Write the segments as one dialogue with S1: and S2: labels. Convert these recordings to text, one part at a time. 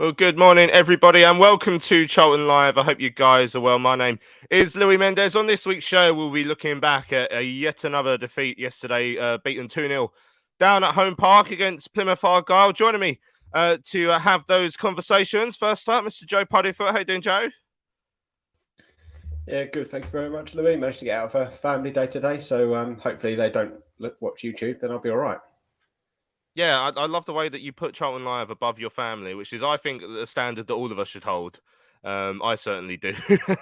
S1: Well, good morning, everybody, and welcome to Charlton Live. I hope you guys are well. My name is Louis Mendes. On this week's show, we'll be looking back at yet another defeat yesterday, beaten 2-0 down at home park against Plymouth Argyle. Joining me to have those conversations. First up, Mr. Joe Puddyfoot. How you doing, Joe?
S2: Yeah, good. Thank you very much, Louis. Managed to get out of a family day today, so hopefully they don't watch YouTube, then I'll be all right.
S1: Yeah, I love the way that you put Charlton Live above your family, which is, I think, a standard that all of us should hold. I certainly do.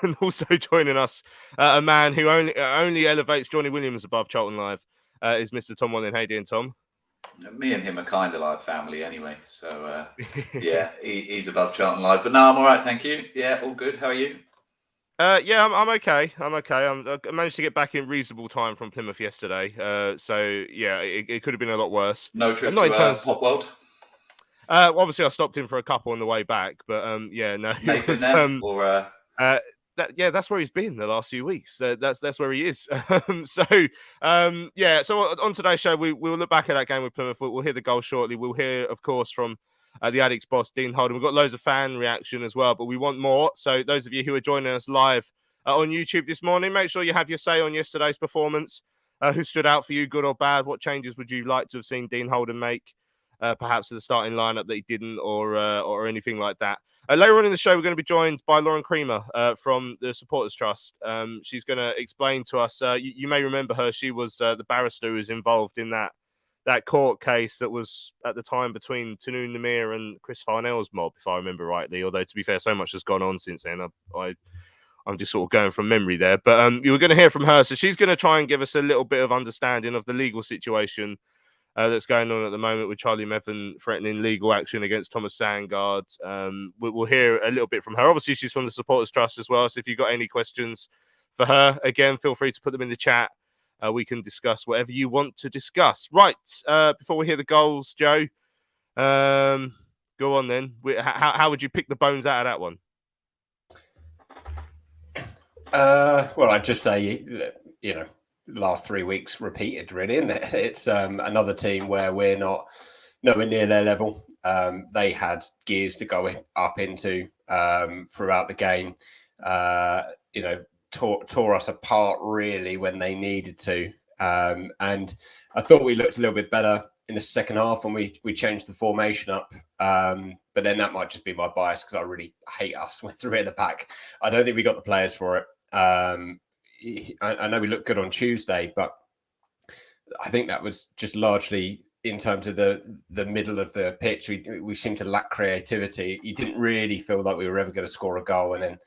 S1: And also joining us, a man who only elevates Johnny Williams above Charlton Live, is Mr. Tom Wallen. How you doing, Tom?
S3: Me and him are kind of like family anyway. So, yeah, he's above Charlton Live. But no, I'm all right, thank you. Yeah, all good. How are you?
S1: Yeah, I'm okay. I managed to get back in reasonable time from Plymouth yesterday. So, yeah, it could have been a lot worse.
S3: No trip to Pop World?
S1: Obviously, I stopped in for a couple on the way back. But, yeah, no.
S3: Nathan
S1: That's where he's been the last few weeks. That's where he is. So on today's show, we'll look back at that game with Plymouth. We'll hear the goal shortly. We'll hear, of course, from the ADDICKS boss, Dean Holden. We've got loads of fan reaction as well, but we want more. So those of you who are joining us live on YouTube this morning, make sure you have your say on yesterday's performance. Who stood out for you, good or bad? What changes would you like to have seen Dean Holden make? Perhaps to the starting lineup that he didn't, or anything like that. Later on in the show, we're going to be joined by Kreamer from the Supporters Trust. She's going to explain to us. You may remember her. She was the barrister who was involved in that court case that was at the time between Tanu Namir and Chris Farnell's mob, if I remember rightly. Although, to be fair, so much has gone on since then. I'm just sort of going from memory there. But you were going to hear from her. So she's going to try and give us a little bit of understanding of the legal situation that's going on at the moment with Charlie Methven threatening legal action against Thomas Sandgaard. We'll hear a little bit from her. Obviously, she's from the Supporters Trust as well. So if you've got any questions for her, again, feel free to put them in the chat. We can discuss whatever you want to discuss. Right, before we hear the goals, Joe, go on then. How would you pick the bones out of that one?
S2: Well, I'd just say, last 3 weeks repeated, really, isn't it? It's another team where we're not nowhere near their level. They had gears to go up into throughout the game. Tore us apart really when they needed to. And I thought we looked a little bit better in the second half when we changed the formation up. But then that might just be my bias because I really hate us with three at the back. I don't think we got the players for it. I know we looked good on Tuesday, but I think that was just largely in terms of the middle of the pitch. We seemed to lack creativity. You didn't really feel like we were ever going to score a goal. And then,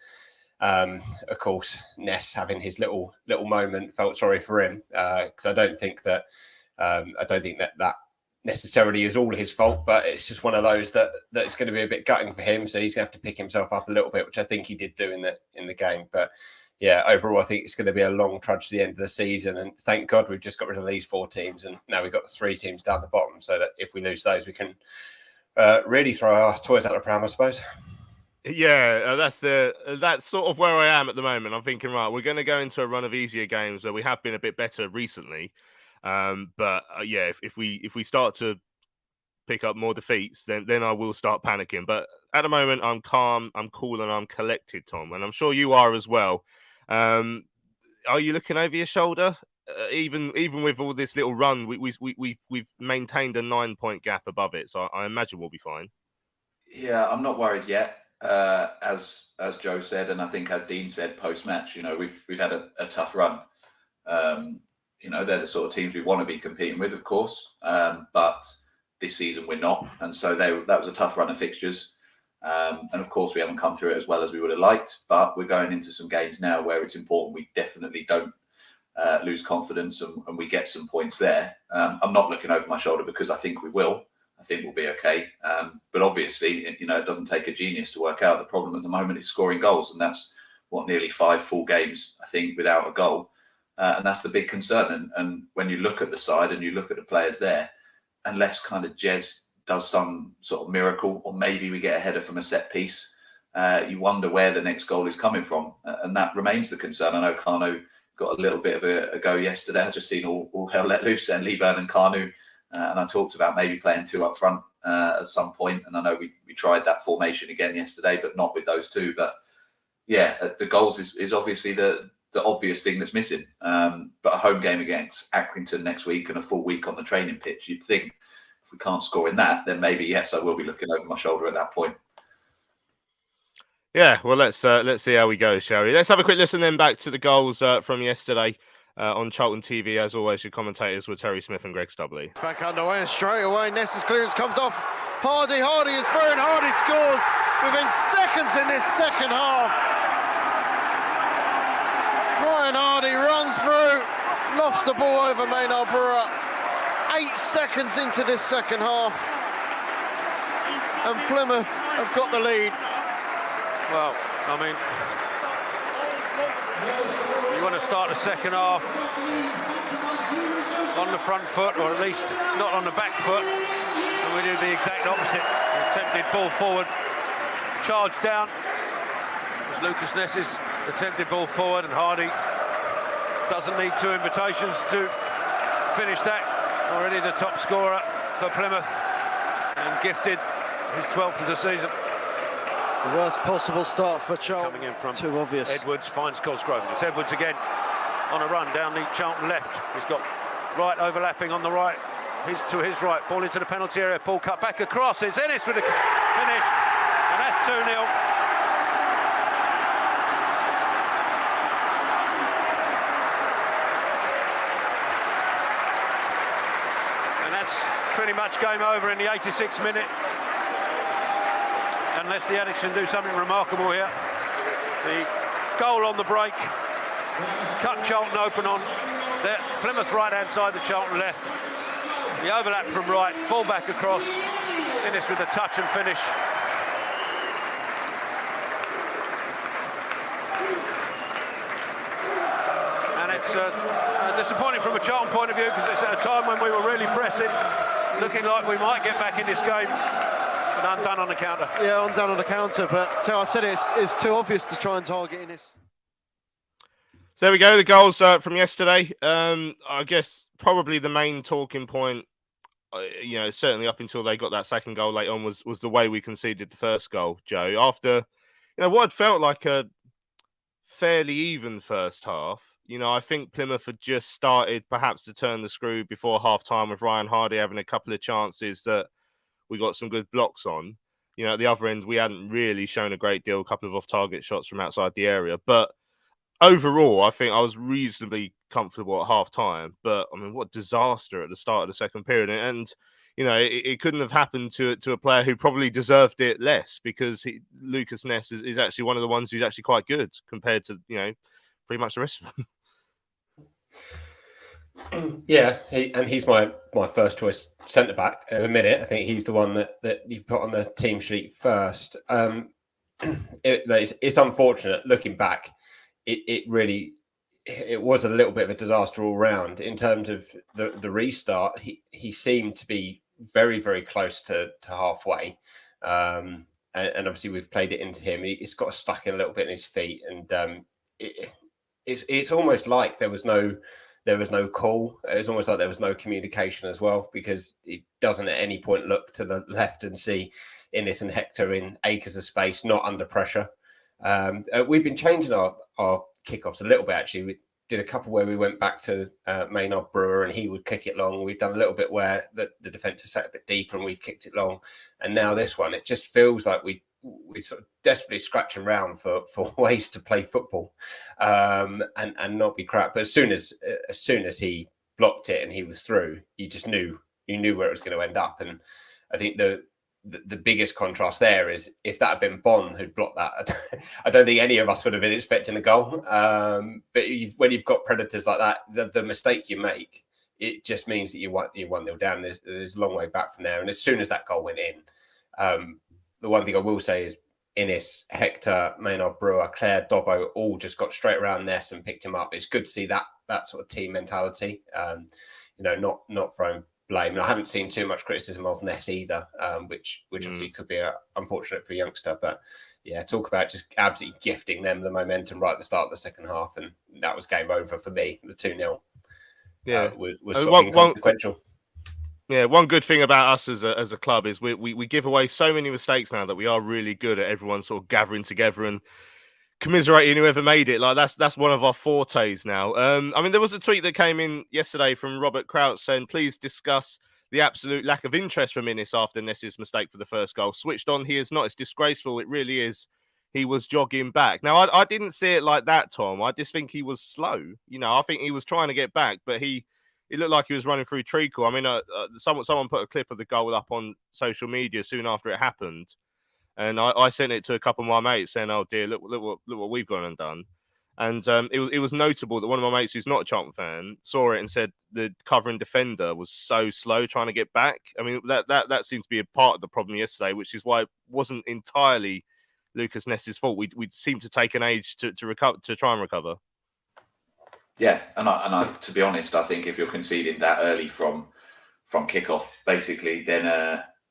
S2: of course, Ness having his little moment, felt sorry for him because I don't think that necessarily is all his fault, but it's just one of those that it's going to be a bit gutting for him. So he's going to have to pick himself up a little bit, which I think he did do in the game. But yeah, overall, I think it's going to be a long trudge to the end of the season. And thank God we've just got rid of these 4 teams. And now we've got 3 teams down the bottom so that if we lose those, we can really throw our toys out of pram, I suppose.
S1: Yeah, that's sort of where I am at the moment. I'm thinking, right, we're going to go into a run of easier games where we have been a bit better recently. If we start to pick up more defeats, then I will start panicking. But at the moment, I'm calm, I'm cool, and I'm collected, Tom. And I'm sure you are as well. Are you looking over your shoulder? Even with all this little run, we've maintained a 9-point gap above it, so I imagine we'll be fine.
S3: Yeah, I'm not worried yet. As Joe said, and I think as Dean said post match, we've had a tough run. They're the sort of teams we want to be competing with, of course, but this season we're not, and so that was a tough run of fixtures. And of course, we haven't come through it as well as we would have liked, but we're going into some games now where it's important we definitely don't lose confidence and we get some points there. I'm not looking over my shoulder because I think we will. I think we'll be okay. But obviously, it doesn't take a genius to work out the problem at the moment is scoring goals. And that's nearly 5 full games, I think, without a goal. And that's the big concern. And when you look at the side and you look at the players there, unless kind of Jez does some sort of miracle, or maybe we get a header from a set piece, you wonder where the next goal is coming from. And that remains the concern. I know Kanu got a little bit of a go yesterday. I just seen all hell let loose and Liban and Kanu. And I talked about maybe playing 2 up front at some point. And I know we tried that formation again yesterday, but not with those two. But yeah, the goals is obviously the obvious thing that's missing. But a home game against Accrington next week and a full week on the training pitch, you'd think if we can't score in that, then maybe, yes, I will be looking over my shoulder at that point.
S1: Yeah, well, let's see how we go, shall we? Let's have a quick listen then back to the goals from yesterday on Charlton TV. As always, your commentators were Terry Smith and Greg Stubley.
S4: It's back underway and straight away Ness's clearance comes off. Hardy is through and Hardy scores within seconds in this second half. Brian Hardy runs through, lofts the ball over Maynard Brewer. 8 seconds into this second half, and Plymouth have got the lead.
S5: Well, I mean, you want to start the second half on the front foot, or at least not on the back foot, and we do the exact opposite. Attempted ball forward, charge down. It was Lucas Ness's attempted ball forward, and Hardy doesn't need 2 invitations to finish that. Already the top scorer for Plymouth, and gifted his 12th of the season.
S4: The worst possible start for Charlton.
S5: Coming in from
S4: too obvious.
S5: Edwards finds Cosgrove. It's Edwards again on a run down the Charlton left. He's got Wright overlapping on the right. He's to his right. Ball into the penalty area. Ball cut back across. It's Ennis with the finish, and that's 2-0. And that's pretty much game over in the 86th minute. Unless the Addicks can do something remarkable here. The goal on the break cut Charlton open on the Plymouth right-hand side, the Charlton left. The overlap from right, full back across. Innes with the touch and finish. And it's disappointing from a Charlton point of view, because it's at a time when we were really pressing, looking like we might get back in this game. But undone on the counter.
S4: Yeah, undone on the counter, but I said it's too obvious to try and target Innes.
S1: So there we go, the goals from yesterday. I guess probably the main talking point, certainly up until they got that second goal late on, was the way we conceded the first goal, Joe. After, what had felt like a fairly even first half, I think Plymouth had just started perhaps to turn the screw before half-time, with Ryan Hardy having a couple of chances that we got some good blocks on. At the other end, we hadn't really shown a great deal, a couple of off-target shots from outside the area. But overall, I think I was reasonably comfortable at half-time. But, I mean, what disaster at the start of the second period. And it couldn't have happened to a player who probably deserved it less, because Lucas Ness is actually one of the ones who's actually quite good compared to, pretty much the rest of them.
S2: Yeah, he's my first choice centre back in a minute. I think he's the one that you put on the team sheet first. It's unfortunate looking back. It was a little bit of a disaster all round in terms of the restart. He seemed to be very, very close to halfway, and obviously we've played it into him. He's got stuck in a little bit in his feet, and it's almost like there was no call. It was almost like there was no communication as well, because he doesn't at any point look to the left and see Innes and Hector in acres of space, not under pressure. We've been changing our kickoffs a little bit, actually. We did a couple where we went back to Maynard Brewer and he would kick it long. We've done a little bit where the defence is set a bit deeper and we've kicked it long. And now this one, it just feels like we sort of desperately scratching around for ways to play football and not be crap. But as soon as he blocked it and he was through, you knew where it was going to end up. And I think the biggest contrast there is if that had been Bonn who'd blocked that, I don't think any of us would have been expecting a goal. But when you've got predators like that, the mistake you make, it just means that you're 1-0 down. There's a long way back from there. And as soon as that goal went in, the one thing I will say is Innes, Hector, Maynard Brewer, Claire, Dobbo all just got straight around Ness and picked him up. It's good to see that sort of team mentality. Not throwing blame. And I haven't seen too much criticism of Ness either, which obviously could be unfortunate for a youngster. But yeah, talk about just absolutely gifting them the momentum right at the start of the second half, and that was game over for me. The 2-0 was sort of inconsequential.
S1: Yeah, one good thing about us as a club is we give away so many mistakes now that we are really good at everyone sort of gathering together and commiserating whoever made it. Like that's one of our fortes now. I mean, there was a tweet that came in yesterday from Robert Crouch saying, "Please discuss the absolute lack of interest from Innes after Ness's mistake for the first goal. Switched on, he is not. It's disgraceful. It really is. He was jogging back." Now, I didn't see it like that, Tom. I just think he was slow. You know, I think he was trying to get back, but it looked like he was running through treacle. I mean, someone put a clip of the goal up on social media soon after it happened, and I sent it to a couple of my mates saying, "Oh dear, look what we've gone and done." And it was notable that one of my mates who's not a Charlton fan saw it and said the covering defender was so slow trying to get back. I mean, that seemed to be a part of the problem yesterday, which is why it wasn't entirely Lucas Ness's fault. We seemed to take an age to recover, to try and recover.
S3: Yeah, and I, to be honest, I think if you're conceding that early from kickoff, basically, then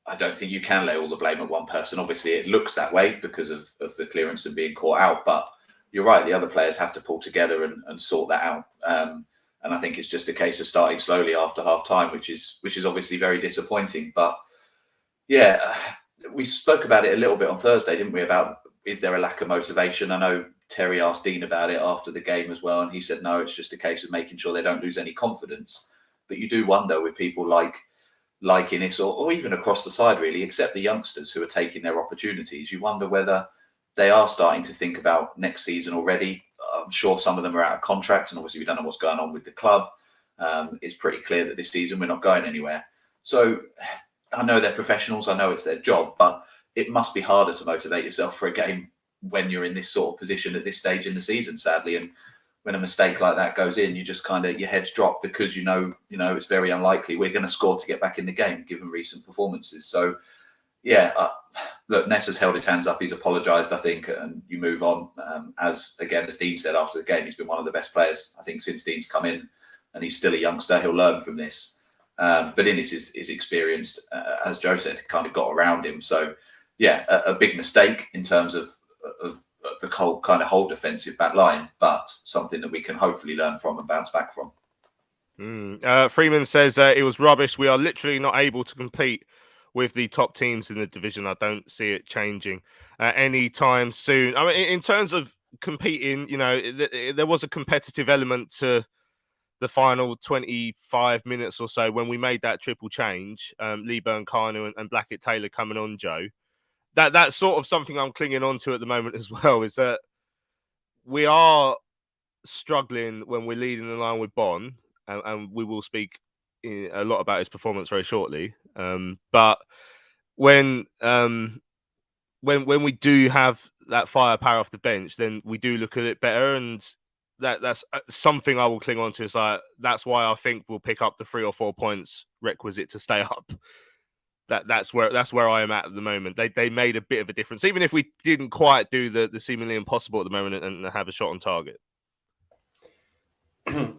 S3: I don't think you can lay all the blame at one person. Obviously, it looks that way because of the clearance and being caught out, but you're right. The other players have to pull together and sort that out. And I think it's just a case of starting slowly after half time, which is obviously very disappointing. But yeah, we spoke about it a little bit on Thursday, didn't we? About is there a lack of motivation? I know Terry asked Dean about it after the game as well, and he said no, it's just a case of making sure they don't lose any confidence. But you do wonder with people like Innes or even across the side, really, except the youngsters who are taking their opportunities, you wonder whether they are starting to think about next season already. I'm sure some of them are out of contract, and obviously we don't know what's going on with the club. It's pretty clear that this season we're not going anywhere. So I know they're professionals, I know it's their job, but it must be harder to motivate yourself for a game when you're in this sort of position at this stage in the season, sadly. And when a mistake like that goes in, you just kind of, your heads drop because you know it's very unlikely we're going to score to get back in the game given recent performances. So yeah, look, Ness has held his hands up. He's apologised, I think, and you move on. As Dean said after the game, he's been one of the best players, I think, since Dean's come in, and he's still a youngster. He'll learn from this. But Innes is experienced, as Joe said, kind of got around him. So yeah, a big mistake in terms of the whole defensive back line, but something that we can hopefully learn from and bounce back from.
S1: Freeman says it was rubbish. We are literally not able to compete with the top teams in the division. I don't see it changing anytime soon. I mean, in terms of competing, there was a competitive element to the final 25 minutes or so when we made that triple change. Leeburn, Kanu, and Blackett Taylor coming on, Joe. That's sort of something I'm clinging on to at the moment as well, is that we are struggling when we're leading the line with Bon, and we will speak a lot about his performance very shortly. But when we do have that firepower off the bench, then we do look a bit better, and that's something I will cling on to. It's like, that's why I think we'll pick up the 3 or 4 points requisite to stay up. That's where I am at the moment. They made a bit of a difference, even if we didn't quite do the seemingly impossible at the moment and have a shot on target.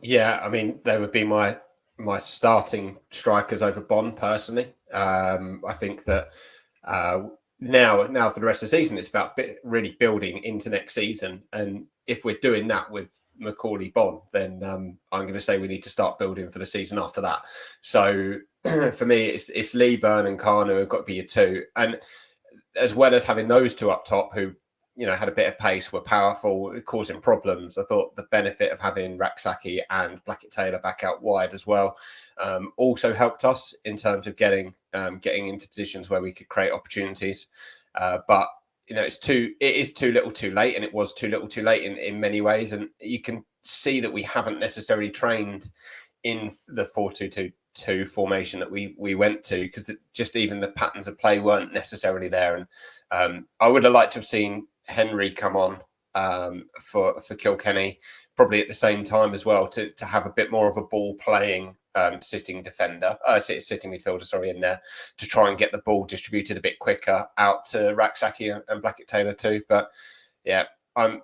S2: Yeah, I mean, they would be my starting strikers over Bond personally. I think that now for the rest of the season, it's about really building into next season. And if we're doing that with Macaulay Bond, then I'm going to say we need to start building for the season after that. So for me, it's Lee, Byrne and Kanu have got to be your two. And as well as having those two up top who, had a bit of pace, were powerful, causing problems, I thought the benefit of having Raksaki and Blackett Taylor back out wide as well also helped us in terms of getting into positions where we could create opportunities. But it is too little too late, and it was too little too late in many ways. And you can see that we haven't necessarily trained in the 4-2-2 formation that we went to, because just even the patterns of play weren't necessarily there. And I would have liked to have seen Henry come on for Kilkenny, probably at the same time as well, to have a bit more of a ball playing sitting midfielder, in there, to try and get the ball distributed a bit quicker out to Raksaki and Blackett Taylor too. But yeah, I'm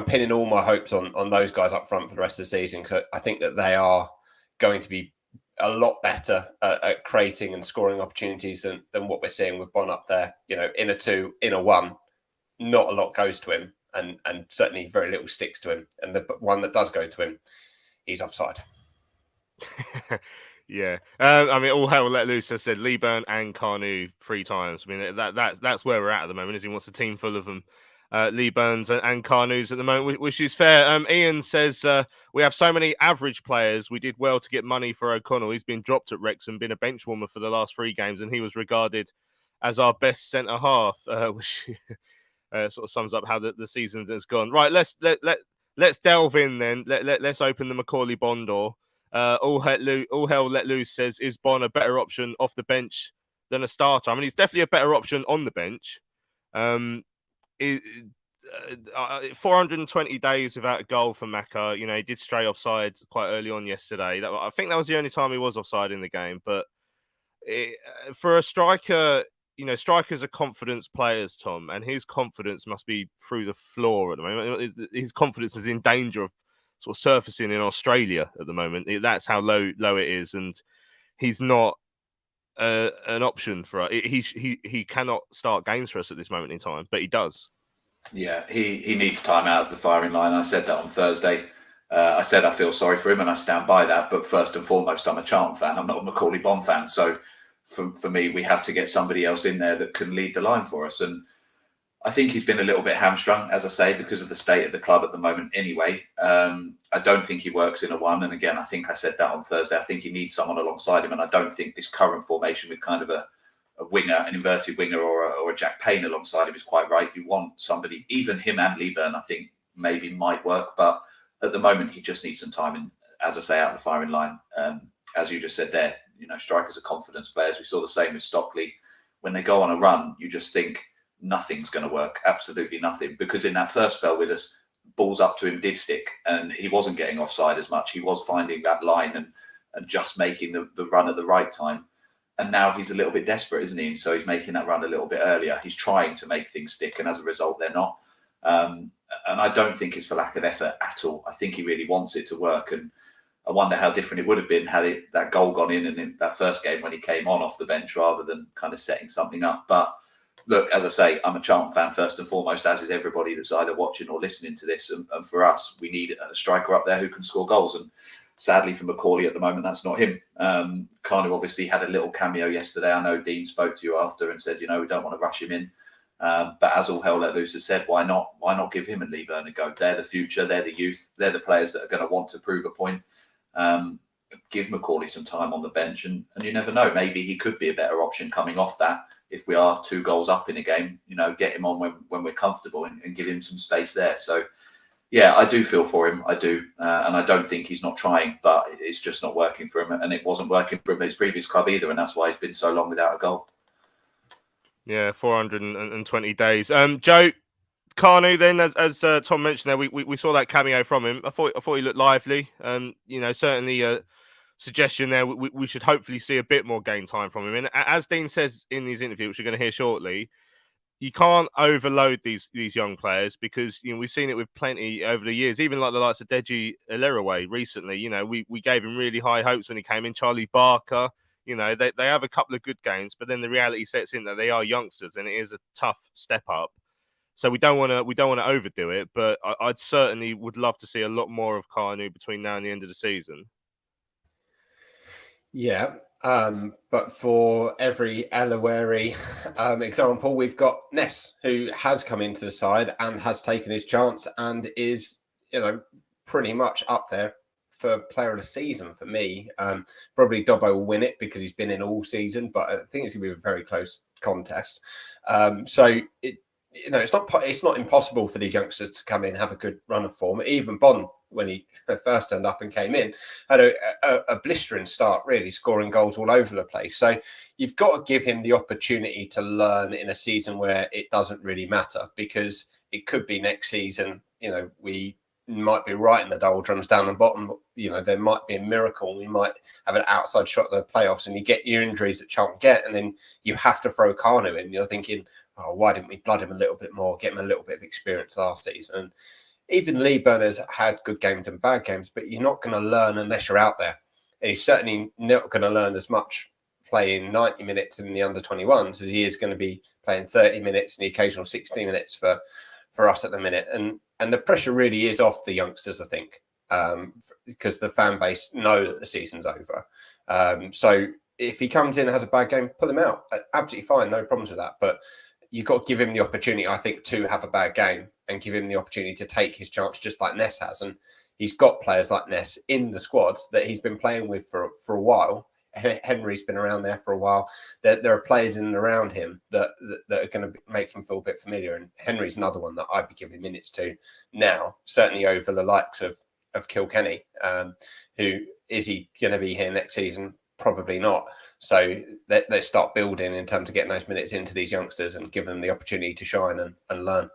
S2: pinning all my hopes on those guys up front for the rest of the season, because I think that they are going to be a lot better at creating and scoring opportunities than what we're seeing with Bon up there. In a 2, in a 1, not a lot goes to him, and certainly very little sticks to him. And the one that does go to him, he's offside.
S1: Yeah. I mean, all hell let loose. I said Leeburn and Carnu 3 times. I mean, that's where we're at the moment. Is he wants a team full of them, Leeburns and Carnus at the moment, which is fair. Ian says we have so many average players. We did well to get money for O'Connell. He's been dropped at Wrexham, been a bench warmer for the last 3 games, and he was regarded as our best centre half, which sort of sums up how the season has gone. Right, let's delve in then. Let's open the Macaulay Bond door. All hell let loose says, is Bon a better option off the bench than a starter? I mean, he's definitely a better option on the bench. 420 days without a goal for Macca. You know, he did stray offside quite early on yesterday. I think that was the only time he was offside in the game. But for a striker, you know, strikers are confidence players, Tom, and his confidence must be through the floor at the moment. His confidence is in danger of sort of surfacing in Australia at the moment. That's how low it is, and he's not an option for us. He cannot start games for us at this moment in time, but he does.
S3: Yeah, he needs time out of the firing line. I said that on Thursday. I said I feel sorry for him, and I stand by that. But first and foremost, I'm a Charlton fan. I'm not a Macaulay Bond fan. So for me, we have to get somebody else in there that can lead the line for us. And I think he's been a little bit hamstrung, as I say, because of the state of the club at the moment anyway. I don't think he works in a one. And again, I think I said that on Thursday. I think he needs someone alongside him. And I don't think this current formation with kind of a winger, an inverted winger or a Jack Payne alongside him is quite right. You want somebody, even him and Leeburn, I think maybe might work. But at the moment, he just needs some time. And as I say, out of the firing line, as you just said there, you know, strikers are confidence players. We saw the same with Stockley. When they go on a run, you just think nothing's going to work. Absolutely nothing. Because in that first spell with us, balls up to him did stick and he wasn't getting offside as much. He was finding that line and just making the run at the right time. And now he's a little bit desperate, isn't he? And so he's making that run a little bit earlier. He's trying to make things stick. And as a result, they're not. And I don't think it's for lack of effort at all. I think he really wants it to work. And I wonder how different it would have been had that goal gone in that first game when he came on off the bench rather than kind of setting something up. But look, as I say, I'm a Charlton fan first and foremost, as is everybody that's either watching or listening to this. And for us, we need a striker up there who can score goals. And sadly for Macaulay at the moment, that's not him. Kind of obviously had a little cameo yesterday. I know Dean spoke to you after and said, you know, we don't want to rush him in. But as all hell let loose has said, why not give him and Leeburn a go? They're the future, they're the youth, they're the players that are going to want to prove a point. Give Macaulay some time on the bench and you never know, maybe he could be a better option coming off that. If we are 2 goals up in a game, you know, get him on when we're comfortable and give him some space there. So yeah, I do feel for him. I do. And I don't think he's not trying, but it's just not working for him. And it wasn't working for him at his previous club either. And that's why he's been so long without a goal.
S1: Yeah, 420 days. Joe, Carnu then, as Tom mentioned there, we saw that cameo from him. I thought he looked lively. You know, certainly a suggestion there. We should hopefully see a bit more game time from him. And as Dean says in his interview, which you're going to hear shortly, you can't overload these young players because, you know, we've seen it with plenty over the years, even like the likes of Deji Eleraway recently. You know, we gave him really high hopes when he came in. Charlie Barker, you know, they have a couple of good games, but then the reality sets in that they are youngsters and it is a tough step up. So we don't want to overdo it, but I'd certainly would love to see a lot more of Carnu between now and the end of the season.
S2: Yeah, but for every Elawary example, we've got Ness, who has come into the side and has taken his chance and is, you know, pretty much up there for player of the season for me. Probably Dobbo will win it because he's been in all season, but I think it's going to be a very close contest. So you know, it's not impossible for these youngsters to come in, have a good run of form. Even Bond, when he first turned up and came in, had a blistering start, really scoring goals all over the place. So you've got to give him the opportunity to learn in a season where it doesn't really matter, because it could be next season, you know, we might be right in the doldrums down the bottom. You know, there might be a miracle. We might have an outside shot at the playoffs and you get your injuries that Charlton get, and then you have to throw Carnu in. You're thinking, oh, why didn't we blood him a little bit more, get him a little bit of experience last season? And even Leeburn has had good games and bad games, but you're not going to learn unless you're out there. And he's certainly not going to learn as much playing 90 minutes in the under-21s as he is going to be playing 30 minutes and the occasional 60 minutes for us at the minute. And the pressure really is off the youngsters, I think, because the fan base know that the season's over. So if he comes in and has a bad game, pull him out. Absolutely fine, no problems with that. But you've got to give him the opportunity, I think, to have a bad game and give him the opportunity to take his chance, just like Ness has. And he's got players like Ness in the squad that he's been playing with for a while. Henry's been around there for a while. There are players in and around him that are going to make him feel a bit familiar. And Henry's another one that I'd be giving minutes to now, certainly over the likes of Kilkenny. Who is he going to be here next season? Probably not. So let's start building in terms of getting those minutes into these youngsters and give them the opportunity to shine and learn.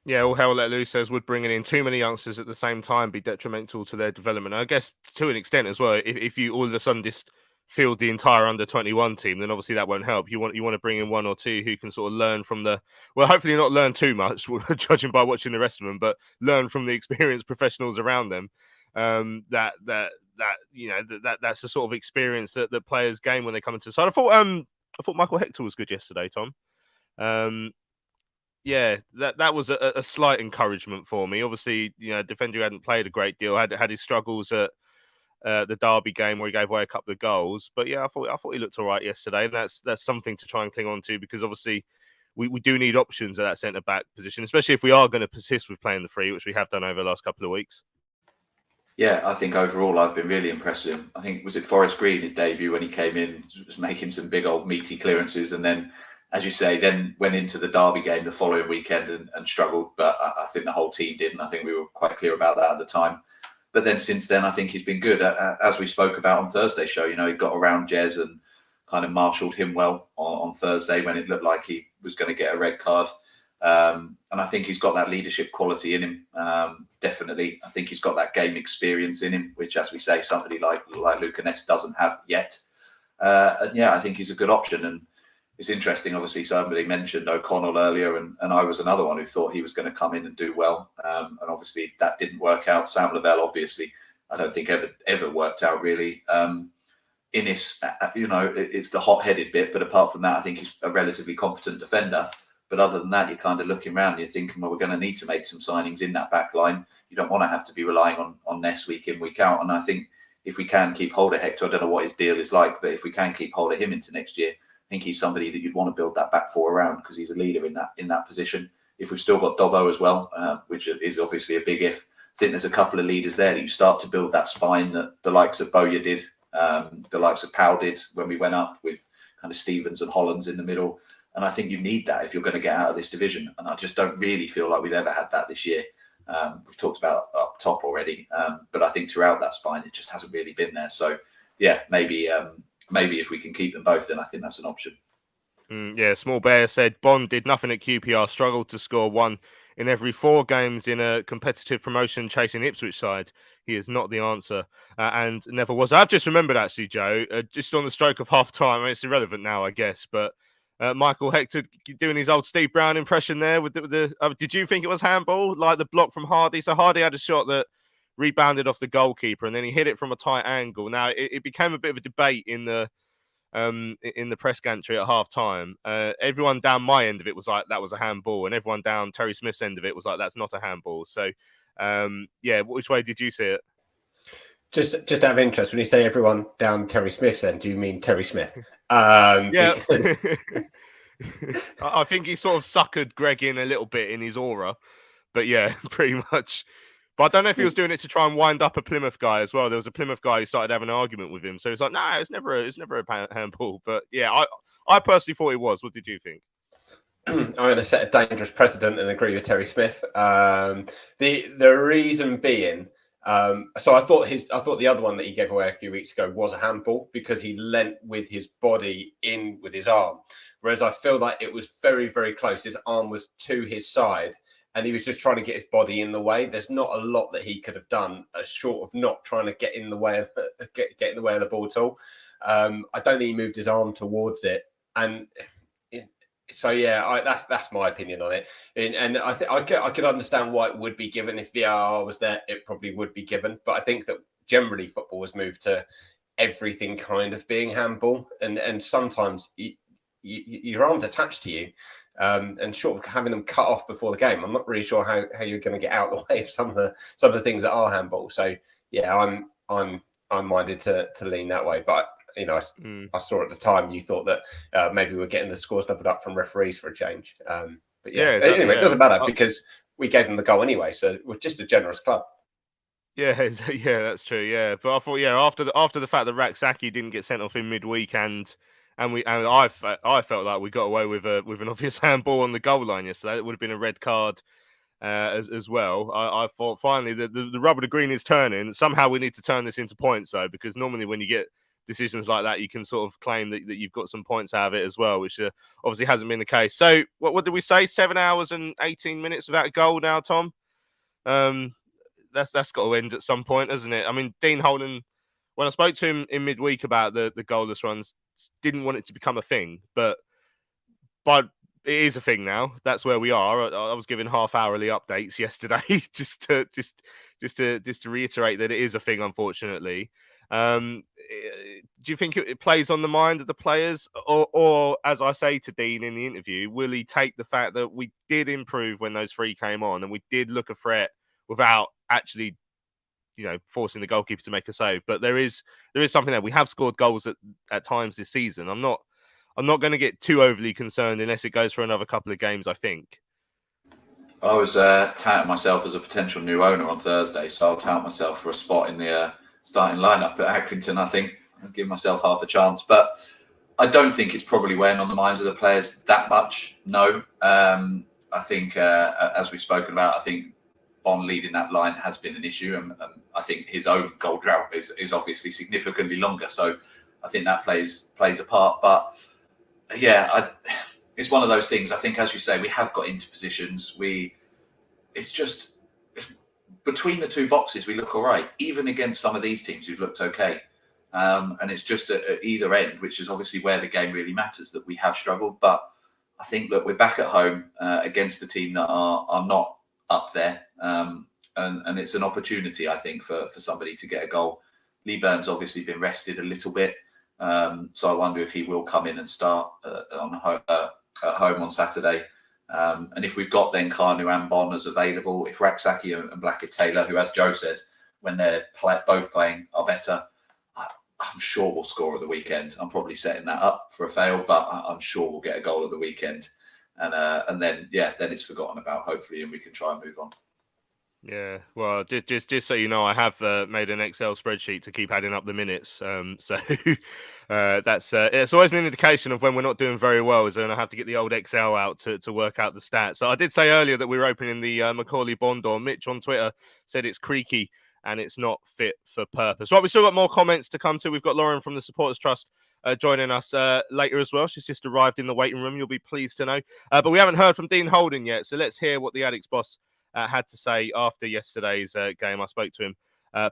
S1: Yeah, all hell let loose says, would bringing in too many youngsters at the same time be detrimental to their development? I guess to an extent as well. If you all of a sudden just field the entire under-21 team, then obviously that won't help. You want to bring in one or two who can sort of learn from hopefully not learn too much, judging by watching the rest of them, but learn from the experienced professionals around them. That's the sort of experience that players gain when they come into the side. I thought Michael Hector was good yesterday, Tom. Yeah, that was a slight encouragement for me. Obviously, defender who hadn't played a great deal, had his struggles at the Derby game where he gave away a couple of goals. But yeah, I thought he looked all right yesterday. And that's something to try and cling on to, because obviously we do need options at that centre back position, especially if we are going to persist with playing the free, which we have done over the last couple of weeks.
S3: Yeah, I think overall I've been really impressed with him. I think, was it Forest Green, his debut, when he came in, was making some big old meaty clearances, and then, as you say, then went into the Derby game the following weekend and struggled. But I think the whole team did, and I think we were quite clear about that at the time. But then since then, I think he's been good. As we spoke about on Thursday's show, he got around Jez and kind of marshalled him well on Thursday when it looked like he was going to get a red card. And I think he's got that leadership quality in him. Definitely. I think he's got that game experience in him, which, as we say, somebody like Luca Ness doesn't have yet. And yeah, I think he's a good option. And it's interesting, obviously, somebody mentioned O'Connell earlier, and I was another one who thought he was going to come in and do well. And obviously that didn't work out. Sam Lavelle, obviously, I don't think ever worked out really. Innis, it's the hot-headed bit, but apart from that, I think he's a relatively competent defender. But other than that, you're kind of looking around and you're thinking, well, we're going to need to make some signings in that back line. You don't want to have to be relying on Ness week in, week out. And I think if we can keep hold of Hector, I don't know what his deal is like, but if we can keep hold of him into next year, I think he's somebody that you'd want to build that back four around, because he's a leader in that position. If we've still got Dobbo as well, which is obviously a big if, I think there's a couple of leaders there that you start to build that spine that the likes of Bowyer did, the likes of Powell did when we went up, with kind of Stevens and Hollands in the middle. And I think you need that if you're going to get out of this division. And I just don't really feel like we've ever had that this year. We've talked about up top already, but I think throughout that spine, it just hasn't really been there. So yeah, maybe if we can keep them both, then I think that's an option.
S1: Yeah, Small Bear said Bond did nothing at QPR, struggled to score one in every 4 games in a competitive promotion chasing Ipswich side. He is not the answer, and never was. I've just remembered, actually, Joe, just on the stroke of half time. I mean, it's irrelevant now, I guess, but Michael Hector doing his old Steve Brown impression there with the did you think it was handball, like the block from Hardy? So Hardy had a shot that rebounded off the goalkeeper, and then he hit it from a tight angle. Now it became a bit of a debate in the press gantry at half time. Everyone down my end of it was like that was a handball, and everyone down Terry Smith's end of it was like that's not a handball. So yeah, which way did you see it?
S2: Just out of interest, when you say everyone down Terry Smith's end, do you mean Terry Smith?
S1: Yeah.
S2: Because...
S1: I think he sort of suckered Greg in a little bit in his aura, but yeah, pretty much. But I don't know if he was doing it to try and wind up a Plymouth guy as well. There was a Plymouth guy who started having an argument with him, so it's like, no, it's never a handball. But yeah, I personally thought it was. What did you think?
S2: I'm going to set a dangerous precedent and agree with Terry Smith. The reason being, so I thought the other one that he gave away a few weeks ago was a handball because he leant with his body in with his arm, whereas I feel like it was very, very close. His arm was to his side, and he was just trying to get his body in the way. There's not a lot that he could have done, short of not trying to get in the way of get in the way of the ball at all. I don't think he moved his arm towards it, and so yeah, that's my opinion on it. And I think I could understand why it would be given if VAR was there. It probably would be given, but I think that generally football has moved to everything kind of being handball, and sometimes your arm's attached to you. And short of having them cut off before the game, I'm not really sure how you're going to get out of the way of some of the things that are handball. So yeah, I'm I'm minded to lean that way. But I saw at the time you thought that maybe we're getting the scores leveled up from referees for a change. But
S1: exactly,
S2: anyway, it doesn't matter because we gave them the goal anyway. So we're just a generous club.
S1: Yeah, that's true. Yeah, but I thought, after the fact that Raksaki didn't get sent off in midweek, and I felt like we got away with an obvious handball on the goal line yesterday. It would have been a red card as well. I thought finally the rubber to green is turning. Somehow we need to turn this into points though, because normally when you get decisions like that, you can sort of claim that you've got some points out of it as well, which obviously hasn't been the case. So what did we say? 7 hours and 18 minutes without a goal now, Tom. That's got to end at some point, hasn't it? I mean, Dean Holden, when I spoke to him in midweek about the goalless runs, didn't want it to become a thing, but it is a thing now. That's where we are. I was giving half-hourly updates yesterday, just to reiterate that it is a thing. Unfortunately, do you think it plays on the mind of the players, or as I say to Dean in the interview, will he take the fact that we did improve when those 3 came on and we did look a threat without actually, forcing the goalkeeper to make a save? But there is something there. We have scored goals at times this season. I'm not going to get too overly concerned unless it goes for another couple of games, I think.
S3: I was touting myself as a potential new owner on Thursday, so I'll tout myself for a spot in the starting lineup at Accrington. I think I'll give myself half a chance, but I don't think it's probably weighing on the minds of the players that much. No, I think as we've spoken about, I think Bond leading that line has been an issue, and I think his own goal drought is obviously significantly longer. So I think that plays a part. But yeah, it's one of those things. I think, as you say, we have got into positions. It's just between the 2 boxes, we look all right. Even against some of these teams, we've looked okay. And it's just at either end, which is obviously where the game really matters, that we have struggled. But I think that we're back at home against a team that are not up there. And it's an opportunity, I think, for somebody to get a goal. Lee Byrne's obviously been rested a little bit. So I wonder if he will come in and start at home on Saturday. And if we've got then Kanu and Bon as available, if Raksaki and Blackett-Taylor, who, as Joe said, when they're both playing, are better, I'm sure we'll score at the weekend. I'm probably setting that up for a fail, but I'm sure we'll get a goal at the weekend. And then it's forgotten about, hopefully, and we can try and move on.
S1: Yeah, well, just so you know, I have made an Excel spreadsheet to keep adding up the minutes. So that's it's always an indication of when we're not doing very well, is when I have to get the old Excel out to work out the stats. So I did say earlier that we were opening the Macaulay Bond door. Mitch on Twitter said it's creaky and it's not fit for purpose. Right, we've still got more comments to come to. We've got Lauren from the Supporters Trust joining us later as well. She's just arrived in the waiting room, you'll be pleased to know. But we haven't heard from Dean Holden yet, so let's hear what the Addicks boss had to say after yesterday's game. I spoke to him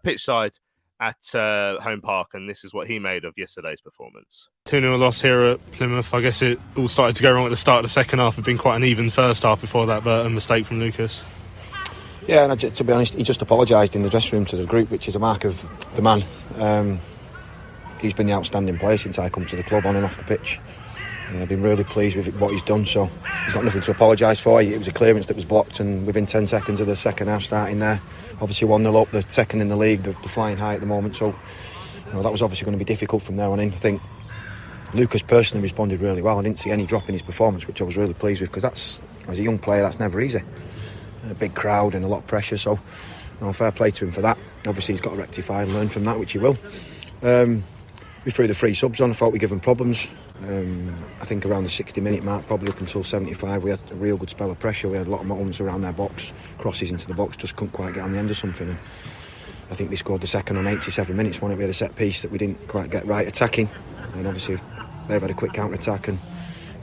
S1: pitch side at Home Park, and this is what he made of yesterday's performance. 2-0 loss here at Plymouth. I guess it all started to go wrong at the start of the second half. It had been quite an even first half before that, but a mistake from Lucas.
S6: Yeah, and to be honest, he just apologised in the dressing room to the group, which is a mark of the man. He's been the outstanding player since I come to the club, on and off the pitch. I've been really pleased with what he's done, so he's got nothing to apologise for. It was a clearance that was blocked, and within 10 seconds of the second half starting there, obviously 1-0 up, the second in the league, the flying high at the moment, so that was obviously going to be difficult from there on in. I think Lucas personally responded really well. I didn't see any drop in his performance, which I was really pleased with, because that's, as a young player, that's never easy. A big crowd and a lot of pressure, so fair play to him for that. Obviously he's got to rectify and learn from that, which he will. We threw the 3 subs on. I thought we gave them problems. I think around the 60-minute mark, probably up until 75, we had a real good spell of pressure. We had a lot of moments around their box, crosses into the box, just couldn't quite get on the end of something. And I think they scored the second on 87 minutes, when we had a set piece that we didn't quite get right attacking, and obviously they've had a quick counter attack and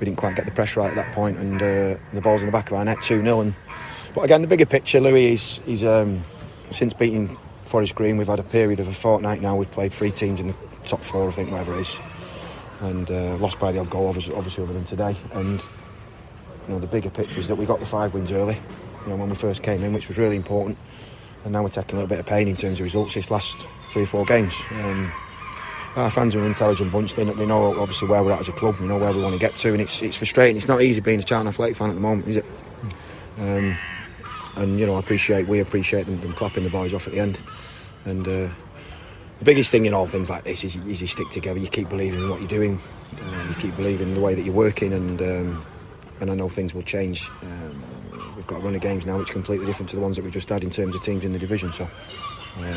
S6: we didn't quite get the pressure right at that point, and the ball's in the back of our net, 2-0. But again, the bigger picture, Louis, he's since beating Forest Green, we've had a period of a fortnight now. We've played 3 teams in the top 4, I think, whatever it is, and lost by the odd goal, obviously other than today. And the bigger picture is that we got the 5 wins early, when we first came in, which was really important. And now we're taking a little bit of pain in terms of results this last 3 or 4 games. Our fans are an intelligent bunch. They know obviously where we're at as a club. We know where we want to get to, and it's frustrating. It's not easy being a Charlton Athletic fan at the moment, is it? And we appreciate them clapping the boys off at the end. And the biggest thing in all things like this is you stick together. You keep believing in what you're doing. You keep believing in the way that you're working, and I know things will change. We've got a run of games now which are completely different to the ones that we've just had in terms of teams in the division. So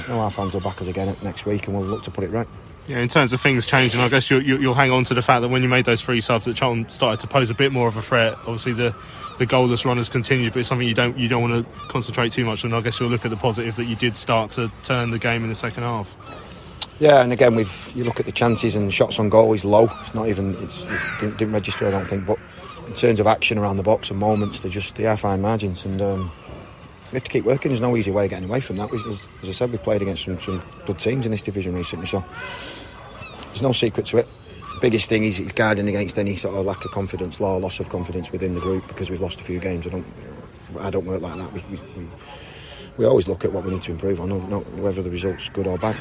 S6: our fans will back us again next week, and we'll look to put it right.
S1: Yeah, in terms of things changing, I guess you'll hang on to the fact that when you made those 3 subs, that Charlton started to pose a bit more of a threat. Obviously, the goalless run has continued, but it's something you don't want to concentrate too much on. I guess you'll look at the positive that you did start to turn the game in the second half.
S6: Yeah, and again, you look at the chances and shots on goal is low. It's not even it didn't register, I don't think. But in terms of action around the box and moments, they are fine margins, and we have to keep working. There's no easy way of getting away from that. As I said, we played against some good teams in this division recently, so there's no secret to it. The biggest thing is guarding against any sort of lack of confidence, loss of confidence within the group, because we've lost a few games. I don't work like that. We always look at what we need to improve on, not whether the result's good or bad.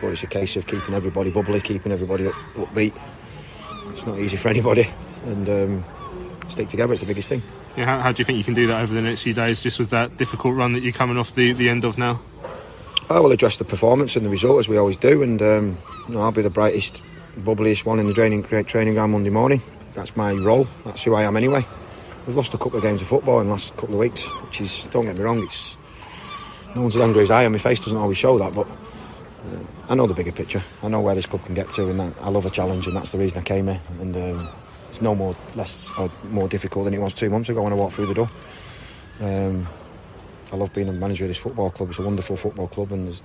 S6: But it's a case of keeping everybody bubbly, keeping everybody upbeat. It's not easy for anybody, and stick together. It's the biggest thing.
S1: Yeah, how do you think you can do that over the next few days, just with that difficult run that you're coming off the end of now?
S6: I will address the performance and the result as we always do, and I'll be the brightest, bubbliest one in the training ground Monday morning. That's my role. That's who I am anyway. We've lost a couple of games of football in the last couple of weeks, which is, don't get me wrong, it's no one's as angry as I am. My face doesn't always show that, but I know the bigger picture. I know where this club can get to, and that I love a challenge, and that's the reason I came here. And it's no more more difficult than it was 2 months ago when I walked through the door. I love being a manager of this football club. It's a wonderful football club, and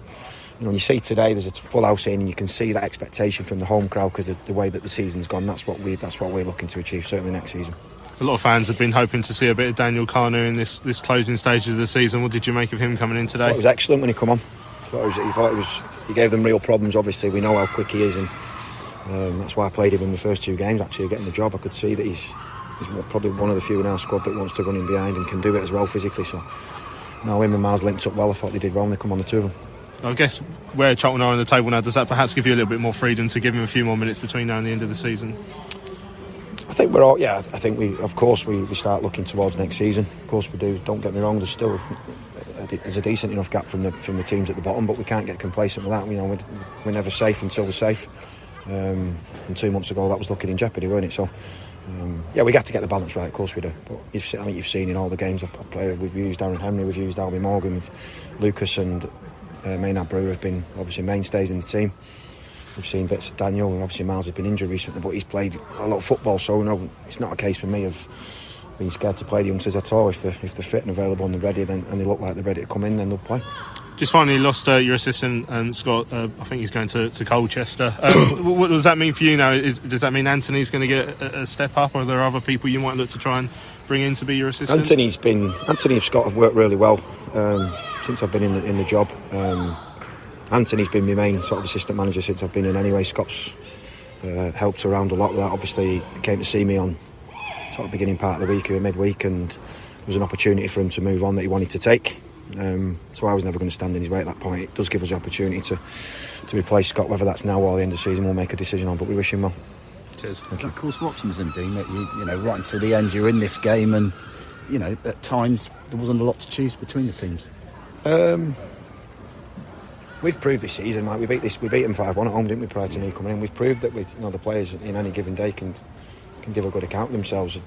S6: you see today there's a full house in, and you can see that expectation from the home crowd because the way that the season's gone. That's what we're looking to achieve certainly next season.
S1: A lot of fans have been hoping to see a bit of Daniel Kanu in this closing stages of the season. What did you make of him coming in today?
S6: It was excellent when he come on. He gave them real problems. Obviously, we know how quick he is, and that's why I played him in the first 2 games. Actually, getting the job, I could see that he's probably one of the few in our squad that wants to run in behind and can do it as well physically. So, no, him and Miles linked up well. I thought they did well when they come on, the 2 of them.
S1: I guess where Charlton are on the table now, does that perhaps give you a little bit more freedom to give him a few more minutes between now and the end of the season?
S6: I think we're all, I think we start looking towards next season. Of course we do. Don't get me wrong. There's a decent enough gap from the teams at the bottom, but we can't get complacent with that. We're never safe until we're safe. And 2 months ago that was looking in jeopardy, weren't it? So we have to get the balance right. Of course we do. But you've seen in all the games I've played. We've used Darren Henry, we've used Albie Morgan, with Lucas and Maynard Brewer have been obviously mainstays in the team. We've seen bits of Daniel, and obviously Miles has been injured recently, but he's played a lot of football, so no, it's not a case for me of being scared to play the youngsters at all. If they're fit and available and they're ready, and they look like they're ready to come in, then they'll play. Just finally lost your assistant, Scott. I think he's going to Colchester. What does that mean for you now? Does that mean Anthony's going to get a step up, or are there other people you might look to try and bring in to be your assistant? Anthony and Scott have worked really well since I've been in the job. Anthony's been my main sort of assistant manager since I've been in anyway. Scott's helped around a lot with that. Obviously, he came to see me on sort of beginning part of the week or midweek, and there was an opportunity for him to move on that he wanted to take. So I was never going to stand in his way at that point. It does give us the opportunity to replace Scott, whether that's now or the end of the season we'll make a decision on, but we wish him well. Cheers.
S7: Thank you. Of course, for optimism, Dean, that you know, right until the end you're in this game, and at times there wasn't a lot to choose between the teams.
S6: We've proved this season, Mike. We beat them 5-1 at home, didn't we, prior to me coming in? We've proved that the players in any given day can give a good account of themselves.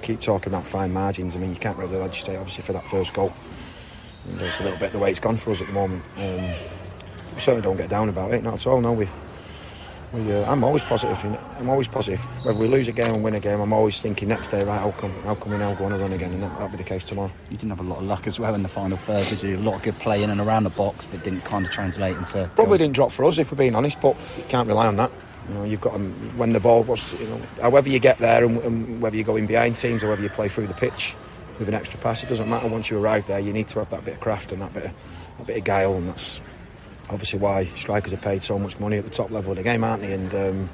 S6: Keep talking about fine margins. I mean, you can't really legislate, obviously, for that first goal. And it's a little bit the way it's gone for us at the moment. We certainly don't get down about it, not at all. No, I'm always positive. I'm always positive. Whether we lose a game or win a game, I'm always thinking next day, right, how come we now go on a run again? And that'll be the case tomorrow.
S7: You didn't have a lot of luck as well in the final third, did you? A lot of good play in and around the box, but didn't kind of translate into
S6: probably
S7: goals.
S6: Didn't drop for us, if we're being honest, but you can't rely on that. You've got when the ball was, however you get there, and whether you go in behind teams or whether you play through the pitch with an extra pass, it doesn't matter. Once you arrive there, you need to have that bit of craft and that bit of guile, and that's obviously why strikers are paid so much money at the top level of the game, aren't they? And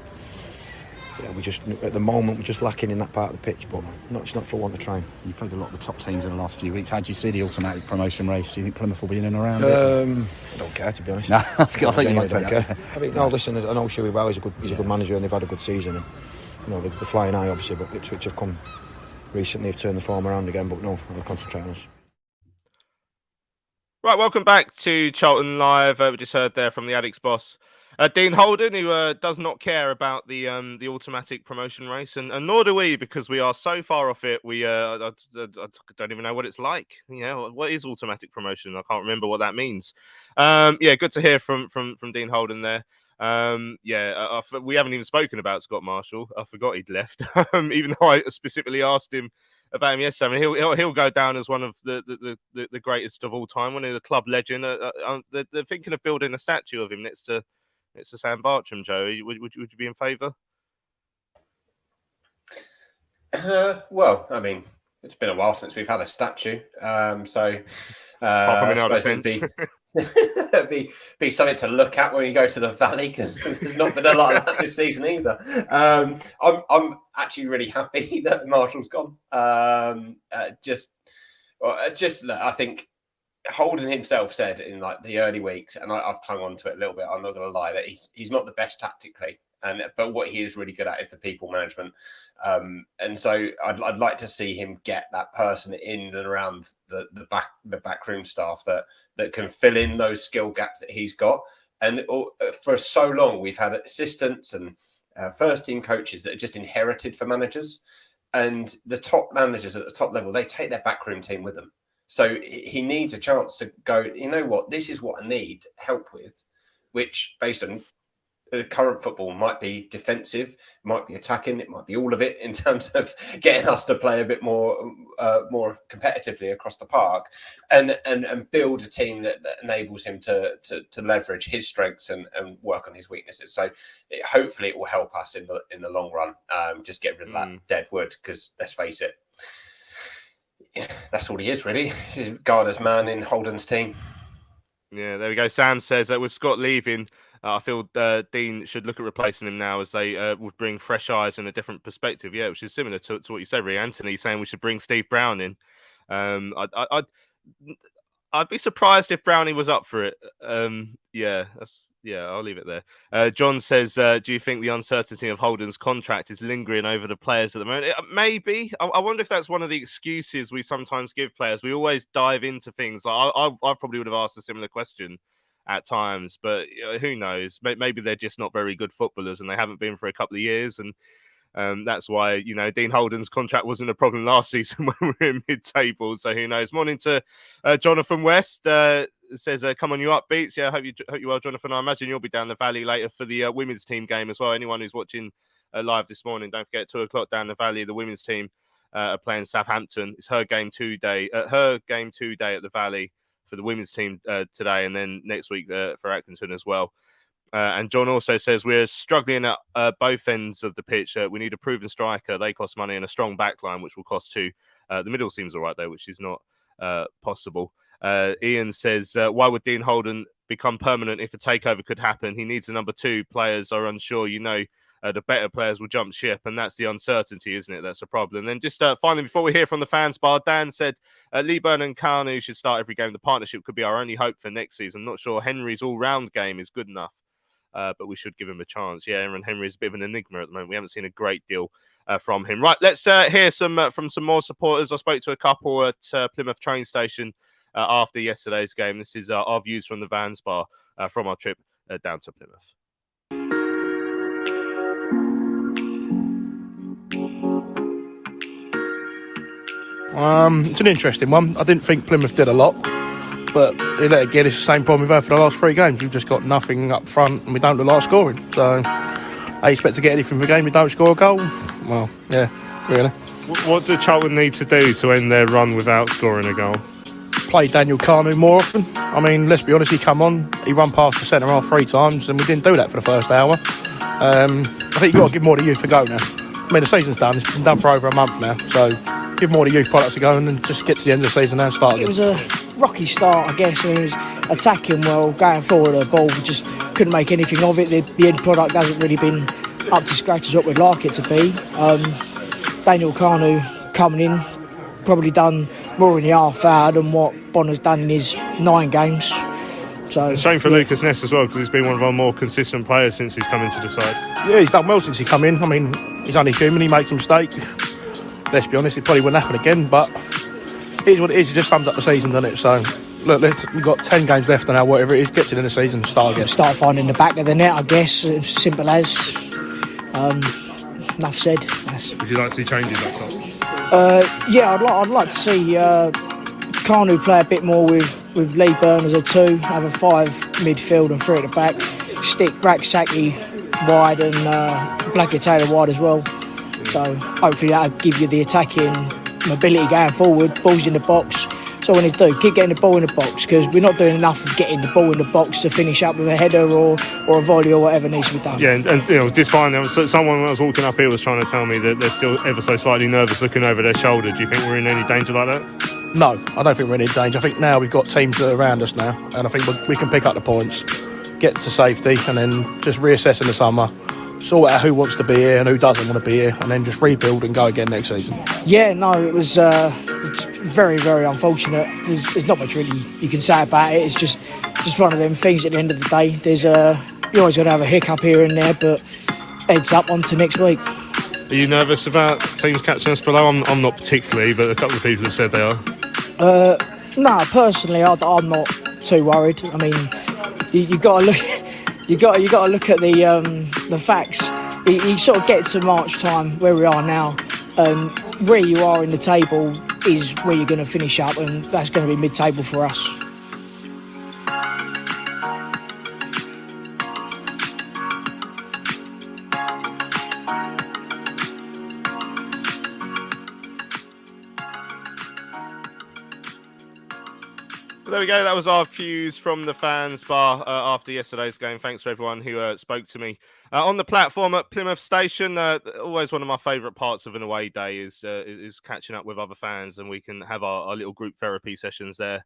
S6: we just, at the moment, we're just lacking in that part of the pitch, but it's not for want of trying.
S7: You played a lot of the top teams in the last few weeks. How do you see the automatic promotion race? Do you think Plymouth will be in and around it?
S6: I don't care, to be honest.
S7: No, that's good. I think you might
S6: don't care. No, listen, I know Shuey well. He's a good manager, and they've had a good season. And, they're flying high, obviously, but Ipswich have come recently, have turned the form around again, but no, I'll concentrate on us.
S1: Right, welcome back to Charlton Live. We just heard there from the ADDICKS boss, Dean Holden, who does not care about the automatic promotion race, and nor do we, because we are so far off it. We I don't even know what it's like. What is automatic promotion? I can't remember what that means. Good to hear from Dean Holden there. We haven't even spoken about Scott Marshall. I forgot he'd left, even though I specifically asked him about him yesterday. I mean, he'll go down as one of the greatest of all time, one of the club legend. They're thinking of building a statue of him next to Sam Bartram. Joe, would you be in favour?
S2: Well, I mean, it's been a while since we've had a statue, so
S1: I suppose
S2: it'd be something to look at when you go to the Valley, because there's not been a lot of that this season either. I'm actually really happy that Marshall's gone. I think Holden himself said in like the early weeks, and I've clung on to it a little bit, I'm not going to lie, that he's not the best tactically, but what he is really good at is the people management, and so I'd like to see him get that person in and around the backroom staff that can fill in those skill gaps that he's got. And for so long we've had assistants and first team coaches that are just inherited for managers, and the top managers at the top level, they take their backroom team with them. So he needs a chance to go, you know what, this is what I need help with, which based on current football might be defensive, might be attacking, it might be all of it in terms of getting us to play a bit more competitively across the park, and build a team that enables him to leverage his strengths and work on his weaknesses. So hopefully it will help us in the long run. Just get rid of that dead wood, because let's face it, that's all he is really. He's Garner's man in Holden's team.
S1: Yeah, there we go. Sam says that with Scott leaving, I feel Dean should look at replacing him now, as they would bring fresh eyes and a different perspective. Yeah, which is similar to what you said, really. Anthony saying we should bring Steve Brown in. I'd be surprised if Brownie was up for it. I'll leave it there. John says, do you think the uncertainty of Holden's contract is lingering over the players at the moment? Maybe. I wonder if that's one of the excuses we sometimes give players. We always dive into things. Like I probably would have asked a similar question at times, but who knows? Maybe they're just not very good footballers, and they haven't been for a couple of years, and that's why Dean Holden's contract wasn't a problem last season when we were in mid-table. So who knows? Morning to Jonathan West. Says, come on, you upbeats. Yeah, hope you well, Jonathan. I imagine you'll be down the Valley later for the women's team game as well. Anyone who's watching live this morning, don't forget 2:00 down the Valley. The women's team are playing Southampton. It's her game 2 day. Her game 2 day at the Valley for the women's team today, and then next week for Accrington as well. And John also says we're struggling at both ends of the pitch. We need a proven striker. They cost money, and a strong backline, which will cost too. The middle seems all right, though, which is not possible. Ian says, why would Dean Holden become permanent if a takeover could happen? He needs a number 2. Players are unsure. The better players will jump ship, and that's the uncertainty, isn't it? That's a problem. And then just finally, before we hear from the fans bar, Dan said Leeburn and Carnu should start every game. The partnership could be our only hope for next season. I'm not sure Henry's all-round game is good enough. But we should give him a chance. Yeah, Aaron Henry is a bit of an enigma at the moment. We haven't seen a great deal from him. Right, let's hear from some more supporters. I spoke to a couple at Plymouth train station after yesterday's game. This is our views from the Vans bar from our trip down to Plymouth.
S8: It's an interesting one. I didn't think Plymouth did a lot, but again, it's the same problem we've had for the last 3 games. We've just got nothing up front, and we don't look like scoring. So I expect to get anything from the game. We don't score a goal. Well, yeah, really.
S1: What do Charlton need to do to end their run without scoring a goal?
S8: Play Daniel Carnu more often. I mean, let's be honest, he come on, he run past the centre half 3 times, and we didn't do that for the first hour. I think you've got to give more of the youth a go now. I mean, the season's done. It's been done for over a month now. So give more of the youth products a go, and then just get to the end of the season and start again.
S9: It was a rocky start, I guess. I mean, it was attacking well, going forward the ball. We just couldn't make anything of it. The end product hasn't really been up to scratch as what we'd like it to be. Daniel Carnu coming in, probably done more in the half hour than what Bonner's done in his 9 games. So
S1: shame for Lucas Ness as well, because he's been one of our more consistent players since he's come into the side.
S8: Yeah, he's done well since he come in. I mean, he's only human. He makes a mistake. Let's be honest, it probably wouldn't happen again, but it is what it is. It just sums up the season, doesn't it? So look, we've got 10 games left now, whatever it is, get to the end of the season and start again.
S9: Start finding the back of the net, I guess. Simple as. Enough said.
S1: Would you like to see changes up top?
S9: Yeah, I'd like to see Kanu play a bit more with Lee Byrne as a 2, have a 5 midfield and 3 at the back. Stick Raksaki wide and Blackie Taylor wide as well. So hopefully that'll give you the attacking mobility going forward, balls in the box. That's all we need to do, keep getting the ball in the box, because we're not doing enough of getting the ball in the box to finish up with a header or a volley or whatever needs to be done.
S1: Yeah, and you know, just fine. Someone when I was walking up here was trying to tell me that they're still ever so slightly nervous looking over their shoulder. Do you think we're in any danger like that?
S8: No, I don't think we're in any danger. I think now we've got teams that are around us now, and I think we can pick up the points, get to safety, and then just reassess in the summer, sort out who wants to be here and who doesn't want to be here, and then just rebuild and go again next season.
S9: Yeah, no, it was very, very unfortunate. There's not much really you can say about it. It's just one of them things at the end of the day. You're always going to have a hiccup here and there, but heads up on to next week.
S1: Are you nervous about teams catching us below? I'm not particularly, but a couple of people have said they are.
S9: No, personally, I'm not too worried. I mean, you got to look. You got to look at the facts. You sort of get to March time where we are now. Where you are in the table is where you're going to finish up, and that's going to be mid-table for us.
S1: There we go. That was our views from the fans bar after yesterday's game. Thanks for everyone who spoke to me on the platform at Plymouth Station. Always one of my favourite parts of an away day is catching up with other fans, and we can have our little group therapy sessions there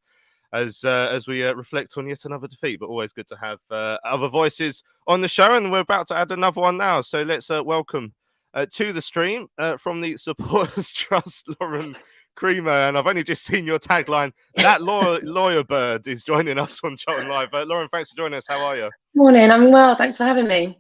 S1: as we reflect on yet another defeat. But always good to have other voices on the show, and we're about to add another one now. So let's welcome to the stream from the Supporters Trust, Lauren Kreamer, and I've only just seen your tagline. That lawyer bird is joining us on Charlton Live. Lauren, thanks for joining us. How are you?
S10: Morning, I'm well. Thanks for having me.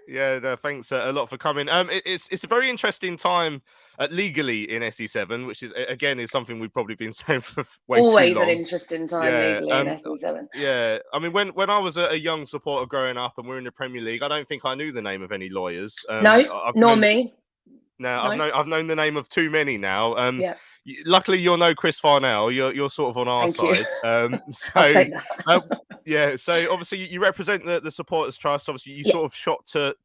S1: Yeah, no, thanks a lot for coming. It's a very interesting time legally in SE7, which is again is something we've probably been saying for way
S10: Always
S1: too long.
S10: an interesting time legally in SE7.
S1: Yeah, I mean, when I was a young supporter growing up and we're in the Premier League, I don't think I knew the name of any lawyers.
S10: Me.
S1: No, I've known the name of too many now.
S10: Yeah.
S1: Luckily, you'll know Chris Farnell. You're sort of on our side.
S10: I'll take that.
S1: Yeah. So obviously, you represent the Supporters Trust. Obviously, you sort of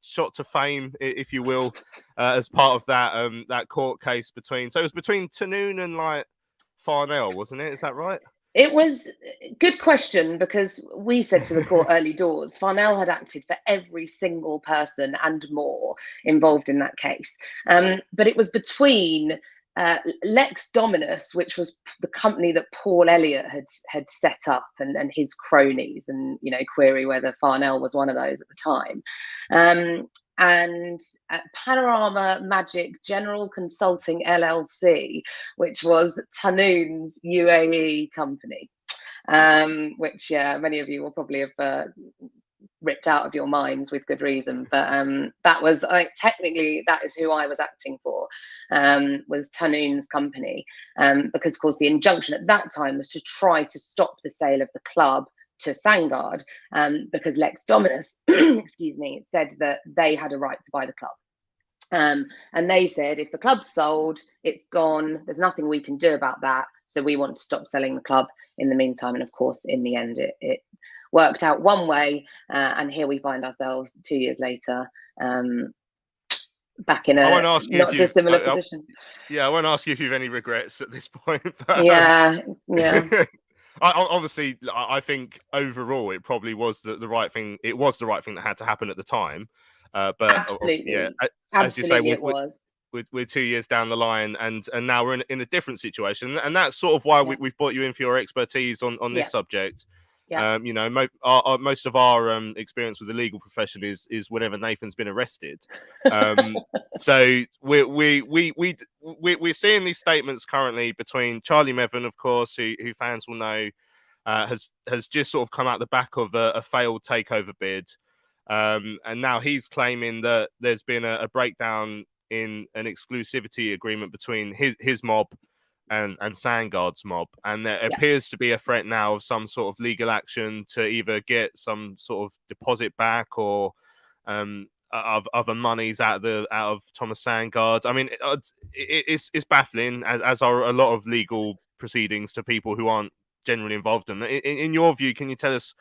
S1: shot to fame, if you will, as part of that court case between. So it was between Tanoon and like Farnell, wasn't it? Is that right?
S10: It was a good question, because we said to the court early doors, Farnell had acted for every single person and more involved in that case. But it was between Lex Dominus, which was the company that Paul Elliott had set up, and his cronies, and query whether Farnell was one of those at the time, and Panorama Magic General Consulting LLC, which was Tanoon's UAE company, which many of you will probably have ripped out of your minds with good reason, but that was, technically that is who I was acting for, was Tanoon's company, because of course the injunction at that time was to try to stop the sale of the club to Sangard, because Lex Dominus excuse me, said that they had a right to buy the club, and they said if the club's sold, it's gone, there's nothing we can do about that, so we want to stop selling the club in the meantime. And of course in the end it worked out one way, and here we find ourselves 2 years later, back in a not dissimilar position.
S1: I won't ask you if you've any regrets at this point. But,
S10: yeah.
S1: Obviously, I think overall it probably was the right thing. It was the right thing that had to happen at the time. But
S10: absolutely,
S1: as you say,
S10: it was.
S1: We're 2 years down the line, and now we're in a different situation, and that's sort of why we've brought you in for your expertise on this subject.
S10: Yeah.
S1: Most of our experience with the legal profession is whenever Nathan's been arrested. So we're seeing these statements currently between Charlie Mevin, of course, who fans will know has just sort of come out the back of a failed takeover bid, and now he's claiming that there's been a breakdown in an exclusivity agreement between his mob and Sandgaard's mob, and there appears to be a threat now of some sort of legal action to either get some sort of deposit back or of other monies out of Thomas Sandgaard. I mean, it's baffling, as are a lot of legal proceedings to people who aren't generally involved in it. In your view, can you tell us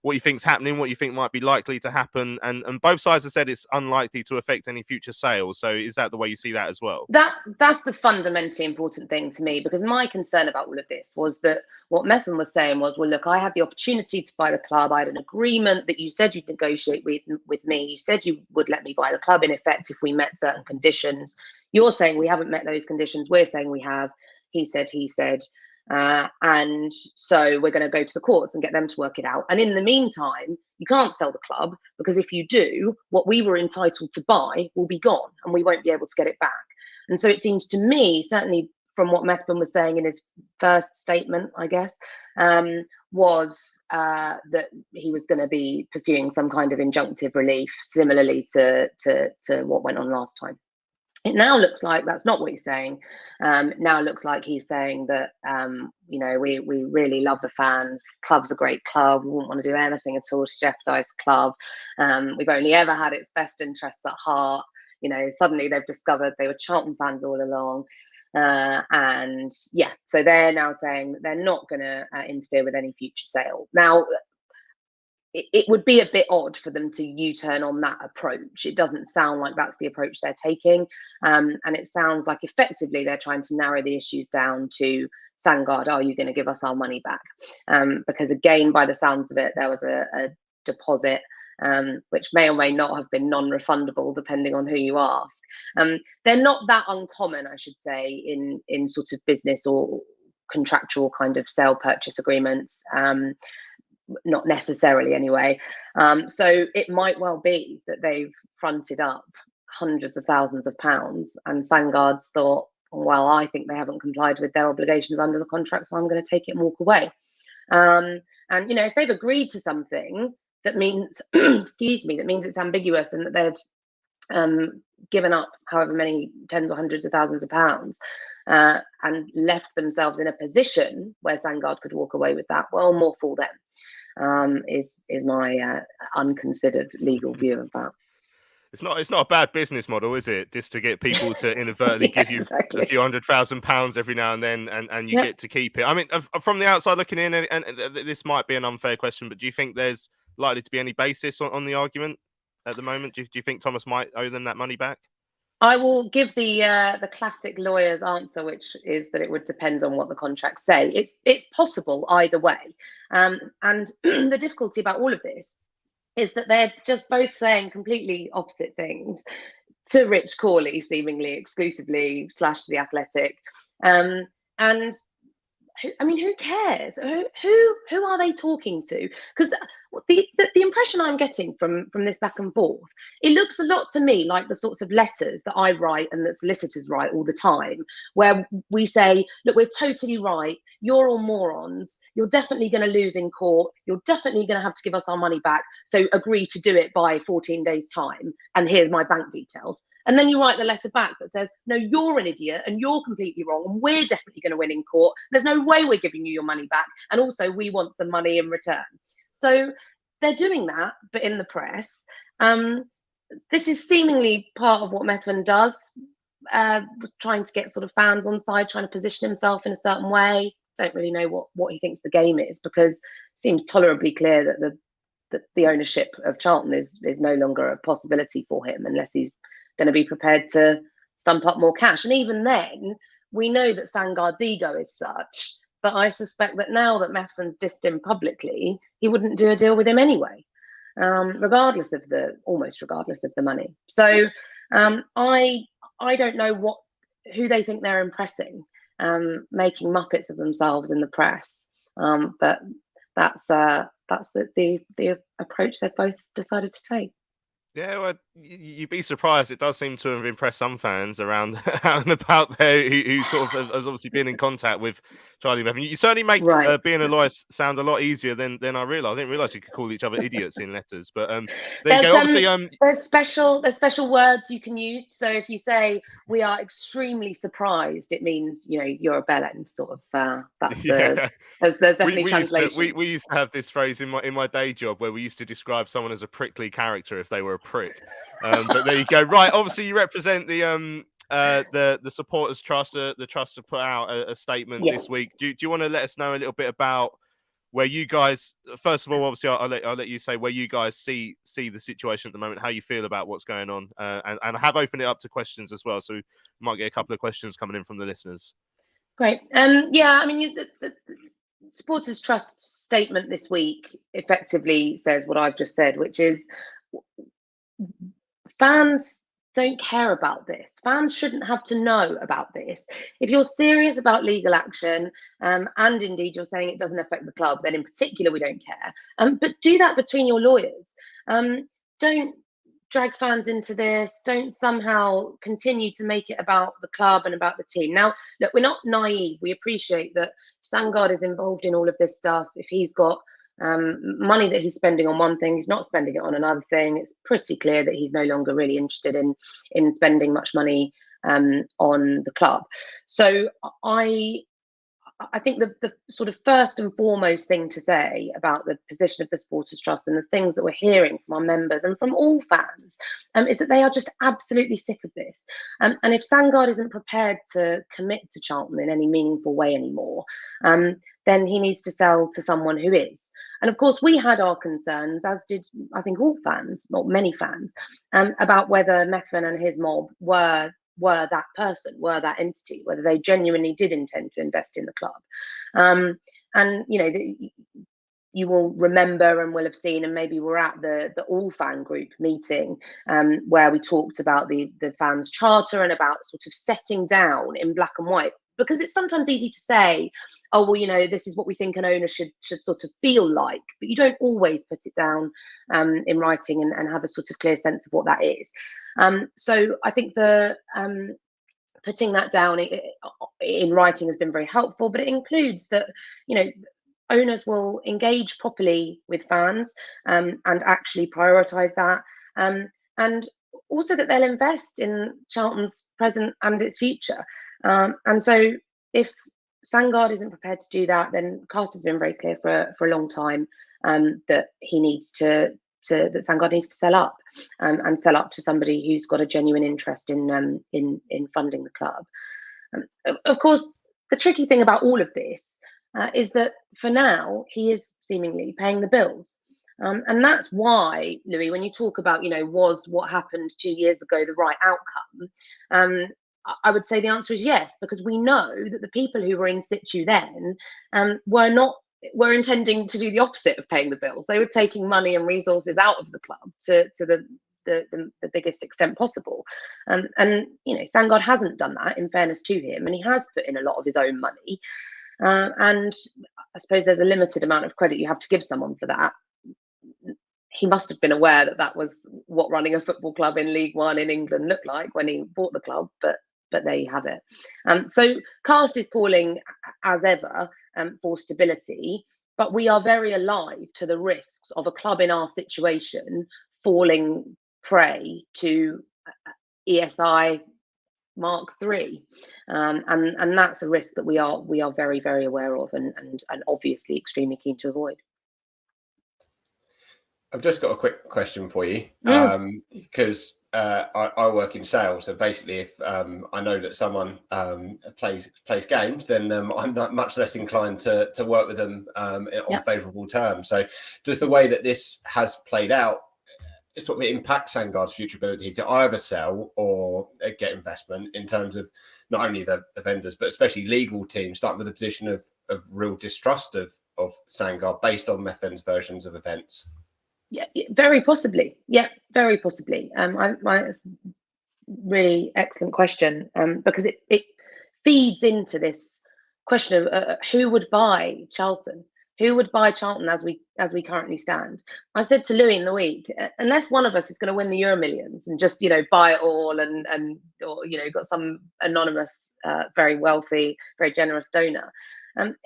S1: what you think's happening, what you think might be likely to happen? And both sides have said it's unlikely to affect any future sales. So is that the way you see that as well?
S10: That's the fundamentally important thing to me, because my concern about all of this was that what Methven was saying was, well, look, I had the opportunity to buy the club. I had an agreement that you said you'd negotiate with me. You said you would let me buy the club in effect if we met certain conditions. You're saying we haven't met those conditions. We're saying we have. He said. And so we're going to go to the courts and get them to work it out. And in the meantime, you can't sell the club, because if you do, what we were entitled to buy will be gone and we won't be able to get it back. And so it seems to me, certainly from what Methven was saying in his first statement, I guess, was that he was going to be pursuing some kind of injunctive relief, similarly to what went on last time. It now looks like that's not what he's saying. Now it looks like he's saying that, we really love the fans. Club's a great club. We wouldn't want to do anything at all to jeopardise the club. We've only ever had its best interests at heart. Suddenly they've discovered they were Charlton fans all along. So they're now saying that they're not going to interfere with any future sale. Now, it would be a bit odd for them to U-turn on that approach. It doesn't sound like that's the approach they're taking. And it sounds like effectively they're trying to narrow the issues down to Sandgaard, are you going to give us our money back? Because again, by the sounds of it, there was a deposit which may or may not have been non-refundable depending on who you ask. They're not that uncommon, I should say, in sort of business or contractual kind of sale purchase agreements. Not necessarily anyway. So it might well be that they've fronted up hundreds of thousands of pounds and Sandgaard's thought, well, I think they haven't complied with their obligations under the contract, so I'm going to take it and walk away. And if they've agreed to something, that means that means it's ambiguous and that they've given up however many tens or hundreds of thousands of pounds and left themselves in a position where Sandgaard could walk away with that, well, more for them. Is my unconsidered legal view of that.
S1: It's not a bad business model, is it? Just to get people to inadvertently give you a few £100,000 every now and then, and you get to keep it. I mean, from the outside looking in, and this might be an unfair question, but do you think there's likely to be any basis on the argument at the moment? Do you think Thomas might owe them that money back?
S10: I will give the classic lawyer's answer, which is that it would depend on what the contracts say. It's possible either way. And the difficulty about all of this is that they're just both saying completely opposite things to Rich Corley, seemingly exclusively, / to the Athletic. And who cares? Who are they talking to? Because the impression I'm getting from this back and forth, it looks a lot to me like the sorts of letters that I write and that solicitors write all the time, where we say, look, we're totally right. You're all morons. You're definitely going to lose in court. You're definitely going to have to give us our money back. So agree to do it by 14 days time. And here's my bank details. And then you write the letter back that says, no, you're an idiot and you're completely wrong. And we're definitely going to win in court. There's no way we're giving you your money back. And also we want some money in return. So they're doing that, but in the press. This is seemingly part of what Methven does, trying to get sort of fans on side, trying to position himself in a certain way. Don't really know what he thinks the game is, because it seems tolerably clear that the ownership of Charlton is no longer a possibility for him unless he's going to be prepared to stump up more cash. And even then, we know that Sandgaard's ego is such that I suspect that now that Methven's dissed him publicly, he wouldn't do a deal with him anyway, regardless of the money. So I don't know who they think they're impressing, making muppets of themselves in the press. But that's the approach they've both decided to take.
S1: Yeah, well, you'd be surprised. It does seem to have impressed some fans around out and about there who sort of has obviously been in contact with Charlie Bevan. You certainly make
S10: Right.
S1: being a lawyer sound a lot easier than I realised. I didn't realise you could call each other idiots in letters. But there you
S10: There's
S1: go. Obviously,
S10: there's special words you can use. So if you say we are extremely surprised, it means you're a bellend sort of. That's
S1: yeah.
S10: there's definitely
S1: we
S10: translation.
S1: we used to have this phrase in my day job where we used to describe someone as a prickly character if they were a prick. But there you go. Right, obviously you represent the supporters trust. The trust have put out a statement this week. Do you want to let us know a little bit about where you guys? First of all, obviously I'll let you say where you guys see the situation at the moment, how you feel about what's going on, and I have opened it up to questions as well, so we might get a couple of questions coming in from the listeners.
S10: Great. Yeah, I mean, the supporters trust statement this week effectively says what I've just said, which is fans don't care about this. Fans shouldn't have to know about this. If you're serious about legal action, and indeed you're saying it doesn't affect the club, then in particular we don't care. But do that between your lawyers. Don't drag fans into this. Don't somehow continue to make it about the club and about the team. Now, look, we're not naive. We appreciate that Sangard is involved in all of this stuff. If he's got money that he's spending on one thing, he's not spending it on another thing. It's pretty clear that he's no longer really interested in spending much money on the club. So I think the sort of first and foremost thing to say about the position of the Supporters Trust and the things that we're hearing from our members and from all fans is that they are just absolutely sick of this. And if Sangard isn't prepared to commit to Charlton in any meaningful way anymore, then he needs to sell to someone who is. And of course, we had our concerns, as did I think all fans, or many fans, about whether Methven and his mob were that person, were that entity, whether they genuinely did intend to invest in the club. And you will remember and will have seen, and maybe we're at the all fan group meeting where we talked about the fans charter and about sort of setting down in black and white, because it's sometimes easy to say, oh, well, this is what we think an owner should sort of feel like, but you don't always put it down in writing and have a sort of clear sense of what that is. So I think putting that down in writing has been very helpful, but it includes that, owners will engage properly with fans and actually prioritise that, and also that they'll invest in Charlton's present and its future. And so if Sangard isn't prepared to do that, then Cast has been very clear for a long time that he needs that Sangard needs to sell up and sell up to somebody who's got a genuine interest in funding the club. Of course, the tricky thing about all of this is that for now he is seemingly paying the bills. And that's why, Louis, when you talk about, was what happened 2 years ago the right outcome? I would say the answer is yes, because we know that the people who were in situ then were intending to do the opposite of paying the bills. They were taking money and resources out of the club to the biggest extent possible. And Sangard hasn't done that, in fairness to him, and he has put in a lot of his own money. And I suppose there's a limited amount of credit you have to give someone for that. He must have been aware that that was what running a football club in League One in England looked like when he bought the club, but there you have it. So Cast is calling, as ever, for stability, but we are very alive to the risks of a club in our situation falling prey to ESI Mark III, and that's a risk that we are very, very aware of and obviously extremely keen to avoid.
S2: I've just got a quick question for you, because I work in sales. So basically, if I know that someone plays games, then I'm not much less inclined to work with them on favourable terms. So does the way that this has played out sort of impact Sangard's future ability to either sell or get investment, in terms of not only the vendors, but especially legal teams starting with a position of real distrust of Sangard based on Methven's versions of events?
S10: Yeah, very possibly. Yeah, very possibly. It's really excellent question, because it feeds into this question of who would buy Charlton. Who would buy Charlton as we currently stand? I said to Louis in the week, unless one of us is going to win the Euro Millions and just, buy it all and or got some anonymous, very wealthy, very generous donor,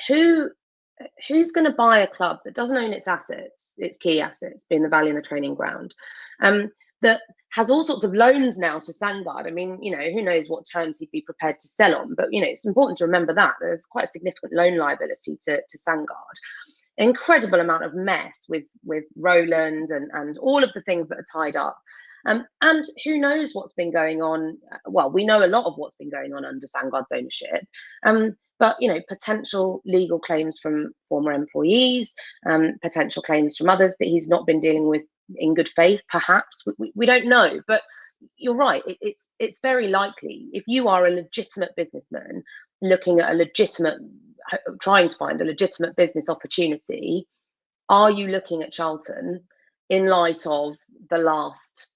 S10: who's going to buy a club that doesn't own its assets, its key assets, being the Valley and the training ground, that has all sorts of loans now to Sandgard? I mean, who knows what terms he'd be prepared to sell on, but it's important to remember that there's quite a significant loan liability to Sandgard. Incredible amount of mess with Roland and all of the things that are tied up. And who knows what's been going on? Well, we know a lot of what's been going on under Sandgard's ownership. But potential legal claims from former employees, potential claims from others that he's not been dealing with in good faith, perhaps. We don't know, but you're right. It's very likely, if you are a legitimate businessman looking at trying to find a legitimate business opportunity, are you looking at Charlton in light of the last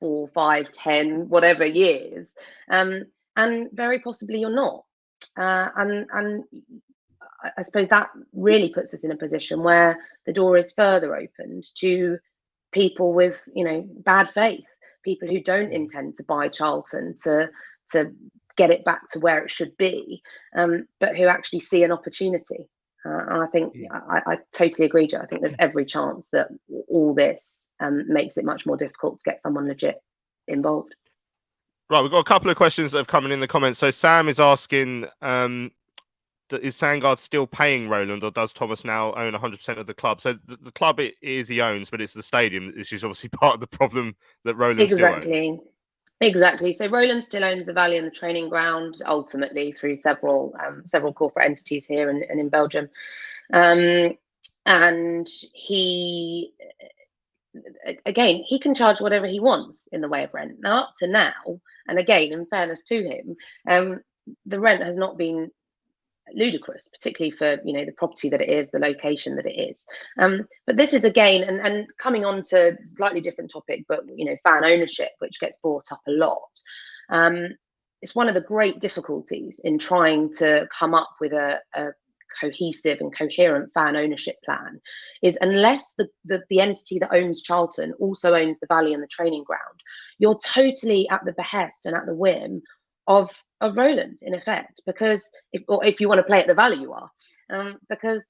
S10: 4, 5, 10, whatever years? And very possibly you're not. And I suppose that really puts us in a position where the door is further opened to people with bad faith, people who don't intend to buy Charlton to get it back to where it should be, but who actually see an opportunity. And I think I totally agree, Joe. I think there's every chance that all this makes it much more difficult to get someone legit involved.
S1: Right, we've got a couple of questions that have come in the comments. So Sam is asking, is Sandgard still paying Roland, or does Thomas now own 100% of the club? So the club he owns, but it's the stadium, which is obviously part of the problem that Roland still owns.
S10: Exactly. So Roland still owns the Valley and the training ground, ultimately through several corporate entities here and in Belgium. And he can charge whatever he wants in the way of rent. Now, up to now, and again, in fairness to him, the rent has not been ludicrous, particularly for the property that it is, the location that it is. But this is again, and coming on to a slightly different topic, but fan ownership, which gets brought up a lot. It's one of the great difficulties in trying to come up with a cohesive and coherent fan ownership plan, is unless the entity that owns Charlton also owns the Valley and the training ground, you're totally at the behest and at the whim of Roland, in effect, because if you want to play at the Valley, you are, because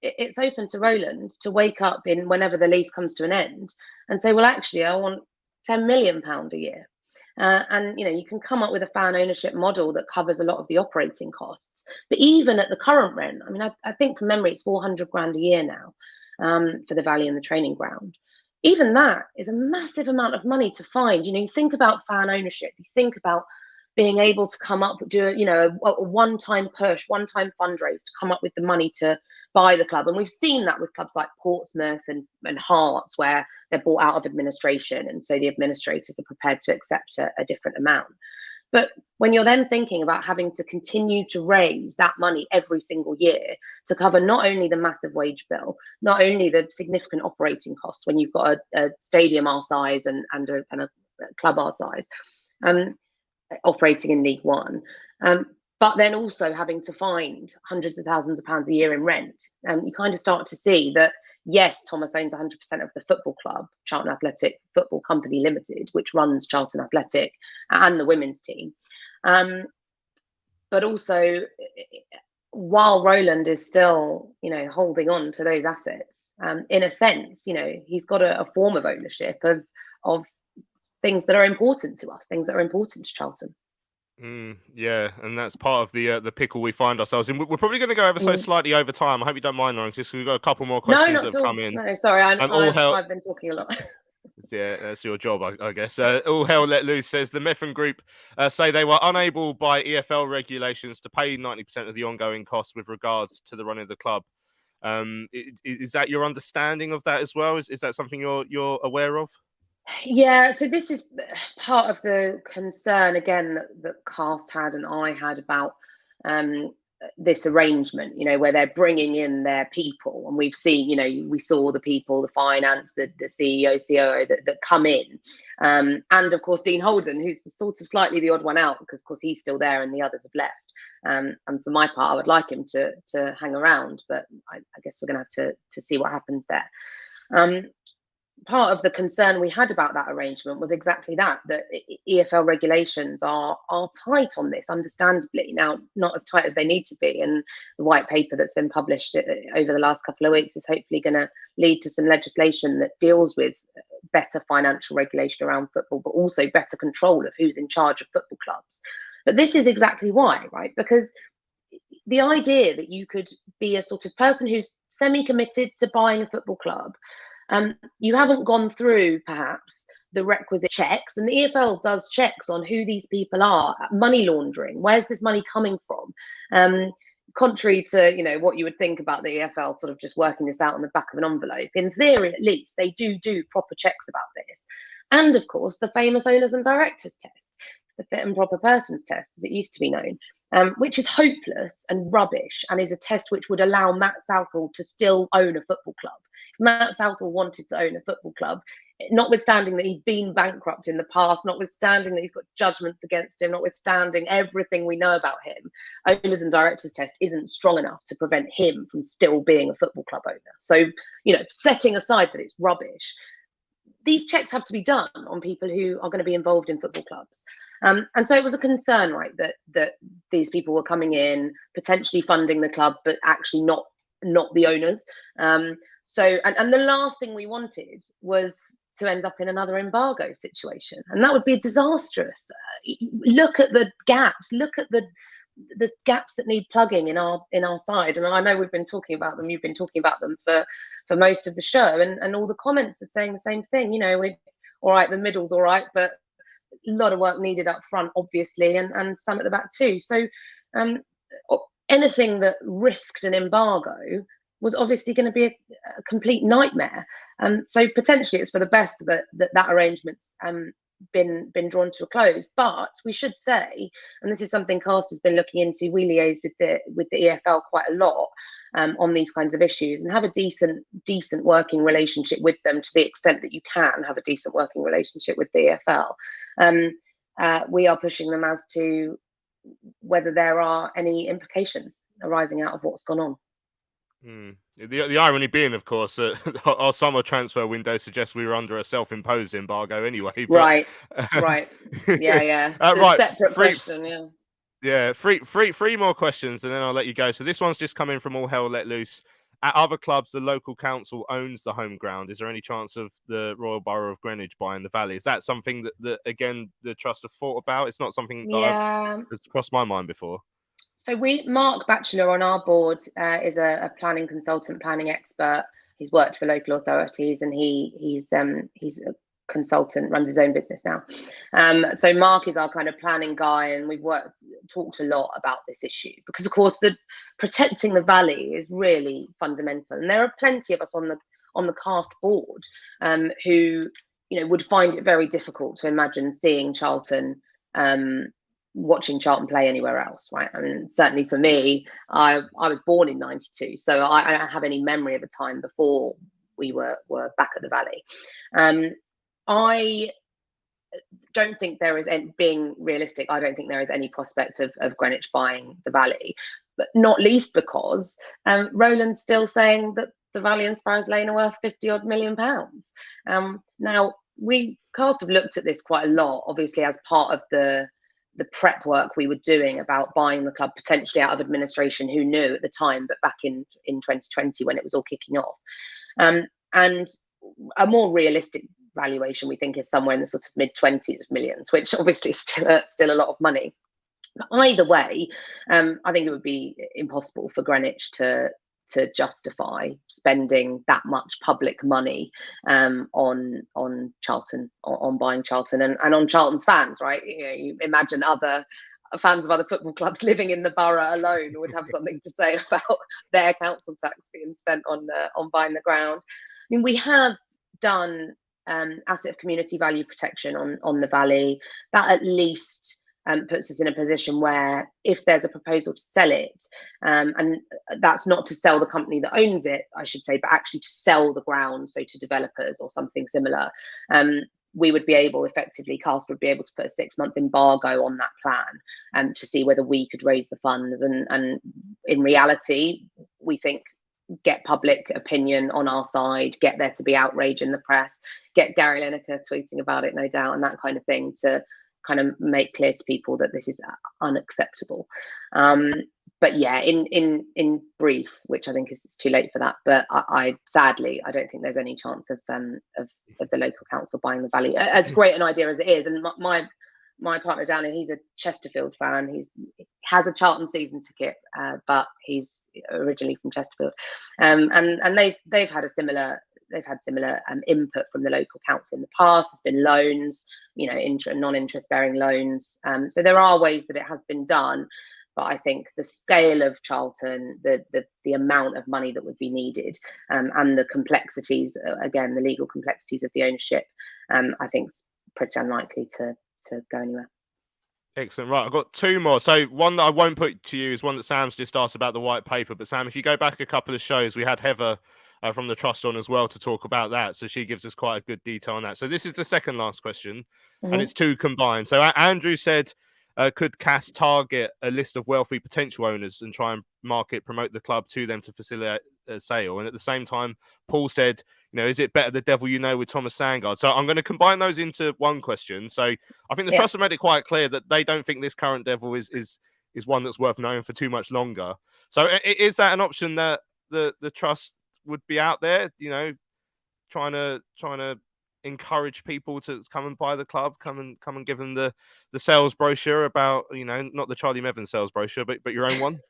S10: it's open to Roland to wake up in whenever the lease comes to an end and say, well, actually, I want £10 million a year. And you can come up with a fan ownership model that covers a lot of the operating costs. But even at the current rent, I mean, I think from memory, it's 400 grand a year now for the Valley and the training ground. Even that is a massive amount of money to find. You think about fan ownership, you think about being able to come up, do a one-time push, one-time fundraise to come up with the money to buy the club. And we've seen that with clubs like Portsmouth and Hearts, where they're bought out of administration, and so the administrators are prepared to accept a different amount. But when you're then thinking about having to continue to raise that money every single year to cover not only the massive wage bill, not only the significant operating costs when you've got a stadium our size and a club our size, operating in League One, but then also having to find hundreds of thousands of pounds a year in rent, you kind of start to see that, yes, Thomas owns 100% of the football club, Charlton Athletic Football Company Limited, which runs Charlton Athletic and the women's team. But also, while Roland is still, holding on to those assets, in a sense, he's got a form of ownership of things that are important to us, things that are important to Charlton.
S1: Yeah, and that's part of the pickle we find ourselves in. We're probably going to go ever so slightly over time. I hope you don't mind, Lauren, because we've got a couple more questions that have come in.
S10: No, sorry, I've been talking a lot.
S1: Yeah, that's your job, I guess. All Hell Let Loose says the Methven Group say they were unable by EFL regulations to pay 90% of the ongoing costs with regards to the running of the club. Is that your understanding of that as well? Is that something you're aware of?
S10: Yeah, so this is part of the concern, again, that Cast had and I had about this arrangement, where they're bringing in their people. And we've seen, we saw the people, the finance, the CEO, COO that come in. And of course, Dean Holden, who's sort of slightly the odd one out because, of course, he's still there and the others have left. And for my part, I would like him to hang around, but I guess we're going to have to see what happens there. Part of the concern we had about that arrangement was exactly that EFL regulations are tight on this, understandably. Now, not as tight as they need to be, and the white paper that's been published over the last couple of weeks is hopefully going to lead to some legislation that deals with better financial regulation around football, but also better control of who's in charge of football clubs. But this is exactly why, right? Because the idea that you could be a sort of person who's semi-committed to buying a football club, you haven't gone through perhaps the requisite checks, and the EFL does checks on who these people are, money laundering, where's this money coming from, contrary to what you would think about the EFL sort of just working this out on the back of an envelope. In theory, at least, they do proper checks about this. And of course, the famous owners and directors test, the fit and proper persons test, as it used to be known, which is hopeless and rubbish, and is a test which would allow Matt Southall to still own a football club. If Matt Southall wanted to own a football club, notwithstanding that he's been bankrupt in the past, notwithstanding that he's got judgments against him, notwithstanding everything we know about him, owners and directors test isn't strong enough to prevent him from still being a football club owner. So, setting aside that it's rubbish, these checks have to be done on people who are going to be involved in football clubs. And so it was a concern, right, that these people were coming in, potentially funding the club, but actually not the owners. So the last thing we wanted was to end up in another embargo situation, and that would be disastrous. Look at the gaps. Look at the gaps that need plugging in our side. And I know we've been talking about them. You've been talking about them for most of the show, and all the comments are saying the same thing. We're all right. The middle's all right, but a lot of work needed up front, obviously, and some at the back too. So anything that risked an embargo was obviously going to be a complete nightmare. So potentially it's for the best that arrangement's been drawn to a close. But we should say, and this is something Cast has been looking into, we liaise with the EFL quite a lot on these kinds of issues, and have a decent working relationship with them, to the extent that you can have a decent working relationship with the EFL. We are pushing them as to whether there are any implications arising out of what's gone on.
S1: The irony being, of course, our summer transfer window suggests we were under a self-imposed embargo anyway. But,
S10: right. Yeah.
S1: Right.
S10: Separate question,
S1: yeah. Three more questions, and then I'll let you go. So this one's just come in from All Hell Let Loose. At other clubs, the local council owns the home ground. Is there any chance of the Royal Borough of Greenwich buying the Valley? Is that something that again, the trust have thought about? It's not something that has crossed my mind before.
S10: So Mark Batchelor on our board is a planning consultant, planning expert. He's worked for local authorities, and he's a consultant, runs his own business now. So Mark is our kind of planning guy, and we've talked a lot about this issue, because of course protecting the valley is really fundamental, and there are plenty of us on the Cast board who would find it very difficult to imagine seeing Charlton, watching Charlton play anywhere else, right? I mean, certainly for me, I was born in '92, so I don't have any memory of a time before we were back at the Valley. I don't think there is, being realistic, I don't think there is any prospect of Greenwich buying the Valley, but not least because Roland's still saying that the Valley and Sparrows Lane are worth £50-odd million. Now, we Cast have looked at this quite a lot, obviously, as part of the prep work we were doing about buying the club potentially out of administration. Who knew at the time, but back in 2020 when it was all kicking off. And a more realistic valuation, we think, is somewhere in the sort of mid-20s of millions, which obviously is still a lot of money. But either way, I think it would be impossible for Greenwich to justify spending that much public money on Charlton, on buying Charlton, and on Charlton's fans, right? You imagine other fans of other football clubs living in the borough alone would have something to say about their council tax being spent on buying the ground. I mean, we have done asset of community value protection on the Valley. That at least puts us in a position where, if there's a proposal to sell it, and that's not to sell the company that owns it, I should say, but actually to sell the ground, so to developers or something similar, we would be able, effectively, Cast would be able to put a 6-month embargo on that plan to see whether we could raise the funds. And in reality, we think get public opinion on our side, get there to be outrage in the press, get Gary Lineker tweeting about it, no doubt, and that kind of thing, to kind of make clear to people that this is unacceptable. But yeah, in brief, which I think is too late for that, but I sadly, I don't think there's any chance of the local council buying the Valley. As great an idea as it is, and my partner down here, he's a Chesterfield fan. He has a Charlton season ticket, but he's originally from Chesterfield, and they've had similar input from the local council in the past. It's been loans, non-interest bearing loans. So there are ways that it has been done, but I think the scale of Charlton, the amount of money that would be needed, and the complexities, again, the legal complexities of the ownership, I think it's pretty unlikely to go anywhere.
S1: Excellent. Right, I've got 2 more. So one that I won't put to you is one that Sam's just asked about, the white paper. But Sam, if you go back a couple of shows, we had Heather from the Trust on as well to talk about that. So she gives us quite a good detail on that. So this is the second last question, and it's 2 combined. So Andrew said, could CAS target a list of wealthy potential owners and try and promote the club to them to facilitate a sale? And at the same time, Paul said, is it better the devil you know with Thomas Sandgaard? So I'm going to combine those into one question. So I think the Trust have made it quite clear that they don't think this current devil is one that's worth knowing for too much longer. So is that an option that the Trust would be out there, trying to encourage people to come and buy the club, come and give them the sales brochure about, not the Charlie Mevans sales brochure, but your own one?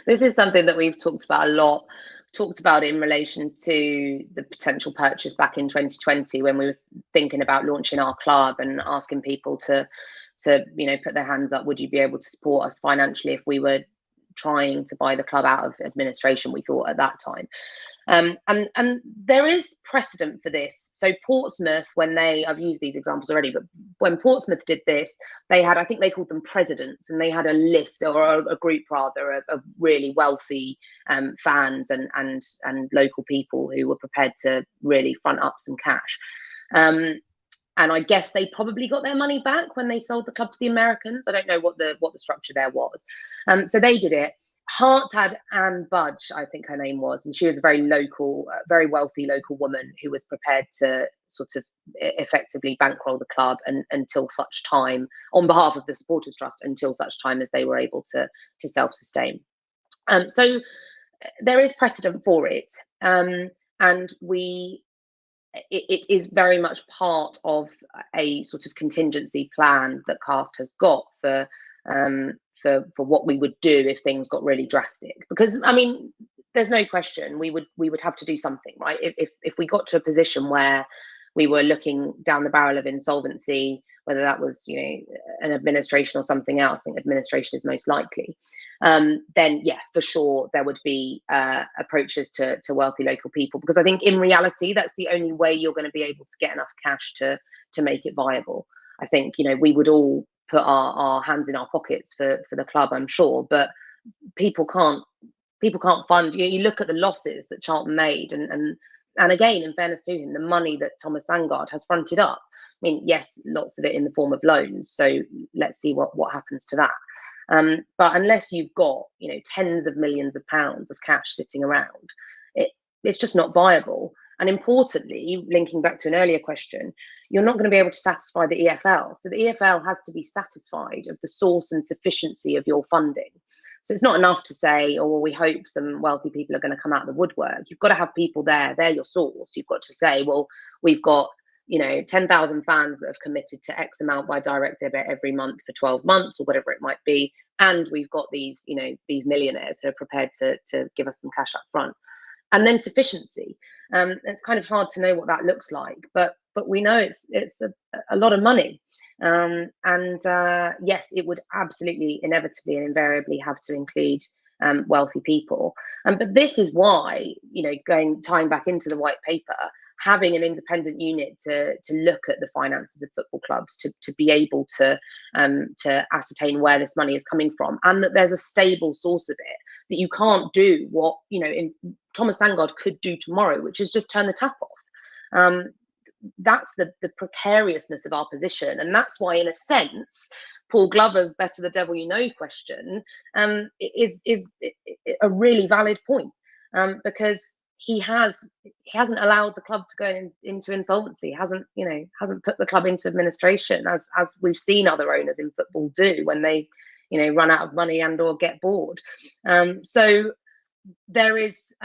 S10: This is something that we've talked about a lot. Talked about in relation to the potential purchase back in 2020, when we were thinking about launching our club and asking people to put their hands up. Would you be able to support us financially if we were trying to buy the club out of administration, we thought at that time. And there is precedent for this. So Portsmouth, I've used these examples already, but when Portsmouth did this, they had, I think they called them presidents, and they had a list, or a group rather, of really wealthy fans and local people who were prepared to really front up some cash. And I guess they probably got their money back when they sold the club to the Americans. I don't know what the structure there was. So they did it. Hearts had Anne Budge, I think her name was, and she was a very local, very wealthy local woman who was prepared to sort of effectively bankroll the club until such time, on behalf of the Supporters Trust, until such time as they were able to self-sustain. So there is precedent for it, and it is very much part of a sort of contingency plan that CAST has got for what we would do if things got really drastic. Because I mean, there's no question we would have to do something, right? If we got to a position where we were looking down the barrel of insolvency, whether that was an administration or something else, I think administration is most likely, then yeah, for sure there would be approaches to wealthy local people, because I think in reality that's the only way you're going to be able to get enough cash to make it viable. I think we would all put our hands in our pockets for the club, I'm sure, but people can't fund. You look at the losses that Charlton made, and again, in fairness to him, the money that Thomas Sandgaard has fronted up. I mean, yes, lots of it in the form of loans. So let's see what happens to that. But unless you've got tens of millions of pounds of cash sitting around, it's just not viable. And importantly, linking back to an earlier question, you're not going to be able to satisfy the EFL. So the EFL has to be satisfied of the source and sufficiency of your funding. So it's not enough to say, oh, well, we hope some wealthy people are going to come out of the woodwork. You've got to have people there. They're your source. You've got to say, well, we've got 10,000 fans that have committed to X amount by direct debit every month for 12 months or whatever it might be. And we've got these millionaires who are prepared to give us some cash up front. And then sufficiency. It's kind of hard to know what that looks like, but we know it's a lot of money. Yes, it would absolutely, inevitably and invariably have to include wealthy people. But this is why, tying back into the white paper, having an independent unit to look at the finances of football clubs, to be able to ascertain where this money is coming from, and that there's a stable source of it, that you can't do what Thomas Sandgaard could do tomorrow, which is just turn the tap off. that's the precariousness of our position, and that's why, in a sense, Paul Glover's "better the devil you know" question is a really valid point, because he hasn't allowed the club to go into insolvency, hasn't put the club into administration, as we've seen other owners in football do when they run out of money and or get bored. So there is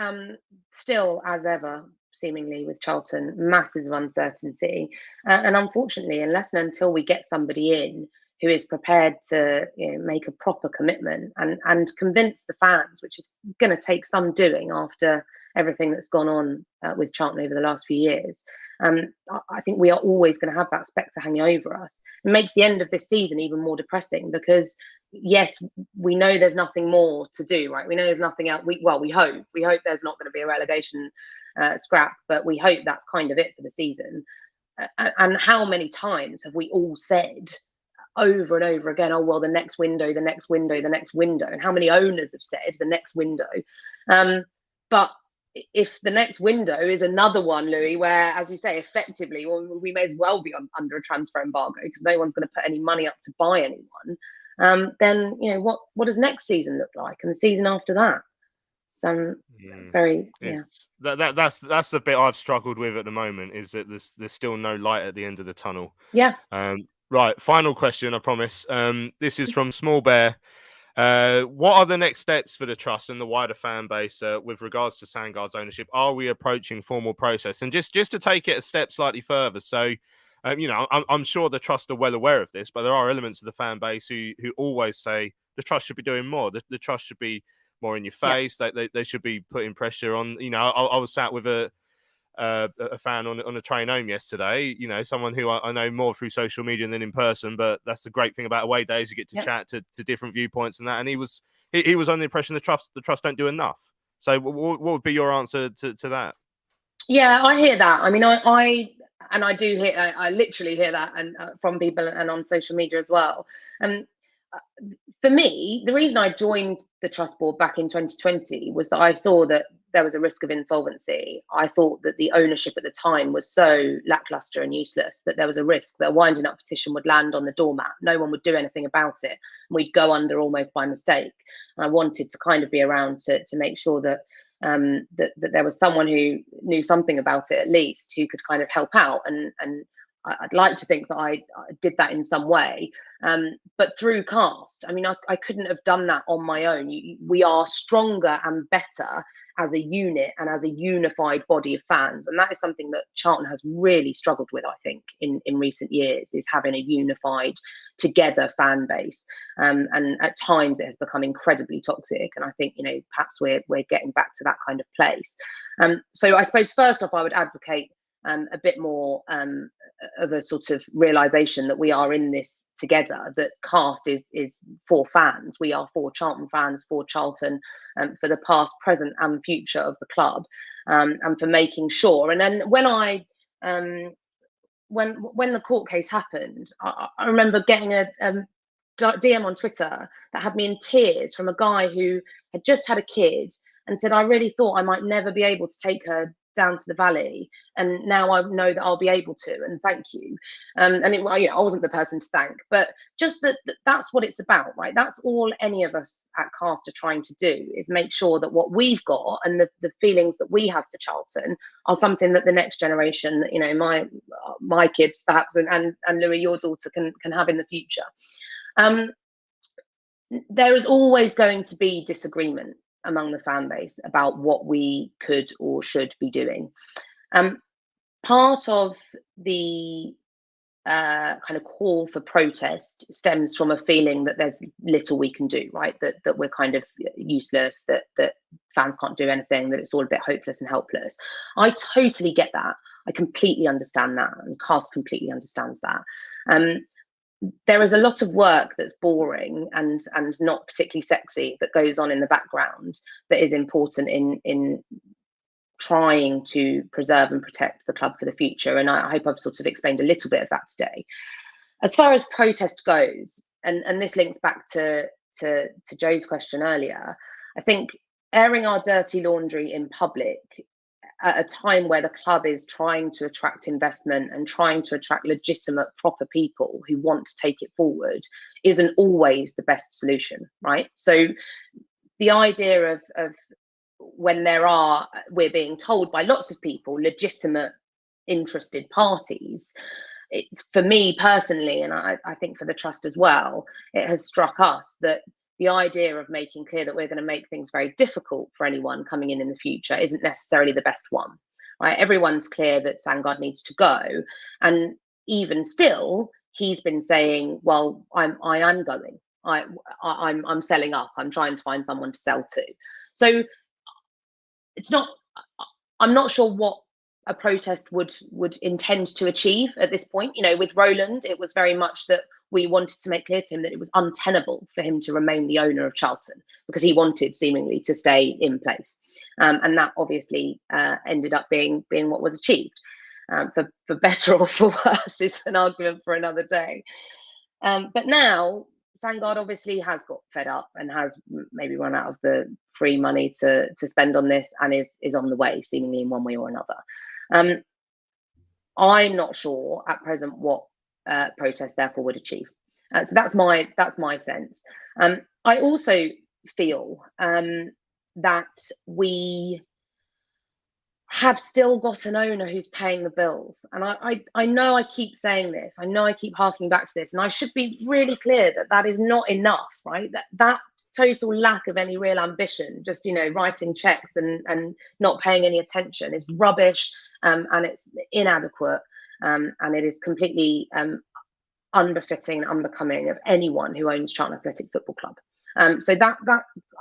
S10: still, as ever, seemingly with Charlton, masses of uncertainty, and unfortunately, unless and until we get somebody in who is prepared to make a proper commitment and convince the fans, which is going to take some doing after everything that's gone on with Charlton over the last few years, I think we are always going to have that spectre hanging over us. It makes the end of this season even more depressing, because yes, we know there's nothing more to do, right? We know there's nothing else. We hope there's not going to be a relegation scrap, but we hope that's kind of it for the season. And how many times have we all said over and over again, oh well, the next window, the next window, the next window, and how many owners have said the next window? But if the next window is another one, Louis, where, as you say, effectively, well, we may as well be under a transfer embargo because no one's going to put any money up to buy anyone, then what does next season look like, and the season after that?
S1: That's the bit I've struggled with at the moment, is that there's still no light at the end of the tunnel. Right, final question, I promise. This is from Small Bear. What are the next steps for the trust and the wider fan base with regards to Sandgaard's ownership? Are we approaching formal process? And just to take it a step slightly further, so I'm sure the trust are well aware of this, but there are elements of the fan base who always say the trust should be doing more. The trust should be more in your face. They should be putting pressure on. I was sat with a fan on a train home yesterday, someone who I know more through social media than in person, but that's the great thing about away days. You get to chat to different viewpoints and that, and he was on the impression the trust don't do enough. So what would be your answer to that?
S10: Yeah, I hear that. I mean, I do hear, I literally hear that, and from people and on social media as well. For me, the reason I joined the trust board back in 2020 was that I saw that there was a risk of insolvency. I thought that the ownership at the time was so lackluster and useless that there was a risk that a winding up petition would land on the doormat. No one would do anything about it, and we'd go under almost by mistake. And I wanted to kind of be around to make sure that that there was someone who knew something about it, at least, who could kind of help out, and I'd like to think that I did that in some way, but through Cast, I mean, I couldn't have done that on my own. We are stronger and better as a unit and as a unified body of fans, and that is something that Charlton has really struggled with, I think, in recent years, is having a unified, together fan base, and at times it has become incredibly toxic, and I think perhaps we're getting back to that kind of place. So I suppose first off, I would advocate a bit more of a sort of realization that we are in this together, that Cast is for fans. We are for Charlton fans, for Charlton, for the past, present and future of the club, and for making sure. And then when the court case happened, I remember getting a DM on Twitter that had me in tears, from a guy who had just had a kid and said, I really thought I might never be able to take her down to the valley, and now I know that I'll be able to, and thank you. And I wasn't the person to thank, but just that's what it's about, right? That's all any of us at Cast are trying to do, is make sure that what we've got and the feelings that we have for Charlton are something that the next generation, my kids perhaps, and Louis, your daughter, can have in the future. There is always going to be disagreement among the fan base about what we could or should be doing. Part of the kind of call for protest stems from a feeling that there's little we can do, right? That we're kind of useless, that fans can't do anything, that it's all a bit hopeless and helpless. I totally get that. I completely understand that, and Cast completely understands that. There is a lot of work that's boring and not particularly sexy that goes on in the background that is important in trying to preserve and protect the club for the future. And I hope I've sort of explained a little bit of that today. As far as protest goes, and this links back to Joe's question earlier, I think airing our dirty laundry in public at a time where the club is trying to attract investment and trying to attract legitimate, proper people who want to take it forward, isn't always the best solution, right? So the idea of when we're being told by lots of people, legitimate, interested parties, it's, for me personally, and I think for the trust as well, it has struck us that the idea of making clear that we're going to make things very difficult for anyone coming in the future isn't necessarily the best one, right? Everyone's clear that Sangard needs to go, and even still, he's been saying, "Well, I am going. I'm selling up. I'm trying to find someone to sell to." So it's not. I'm not sure what a protest would intend to achieve at this point. You know, with Roland, it was very much that we wanted to make clear to him that it was untenable for him to remain the owner of Charlton, because he wanted seemingly to stay in place, and that obviously ended up being what was achieved. For better or for worse is an argument for another day. But now Sangard obviously has got fed up and has maybe run out of the free money to spend on this, and is on the way, seemingly in one way or another. I'm not sure at present what protest therefore would achieve. So that's my sense. I also feel that we have still got an owner who's paying the bills, and I know I keep saying this, I know I keep harking back to this, and I should be really clear that is not enough, right? That total lack of any real ambition, just, you know, writing checks and not paying any attention, is rubbish, and it's inadequate, and it is completely unbefitting and unbecoming of anyone who owns Charlton Athletic Football Club. So that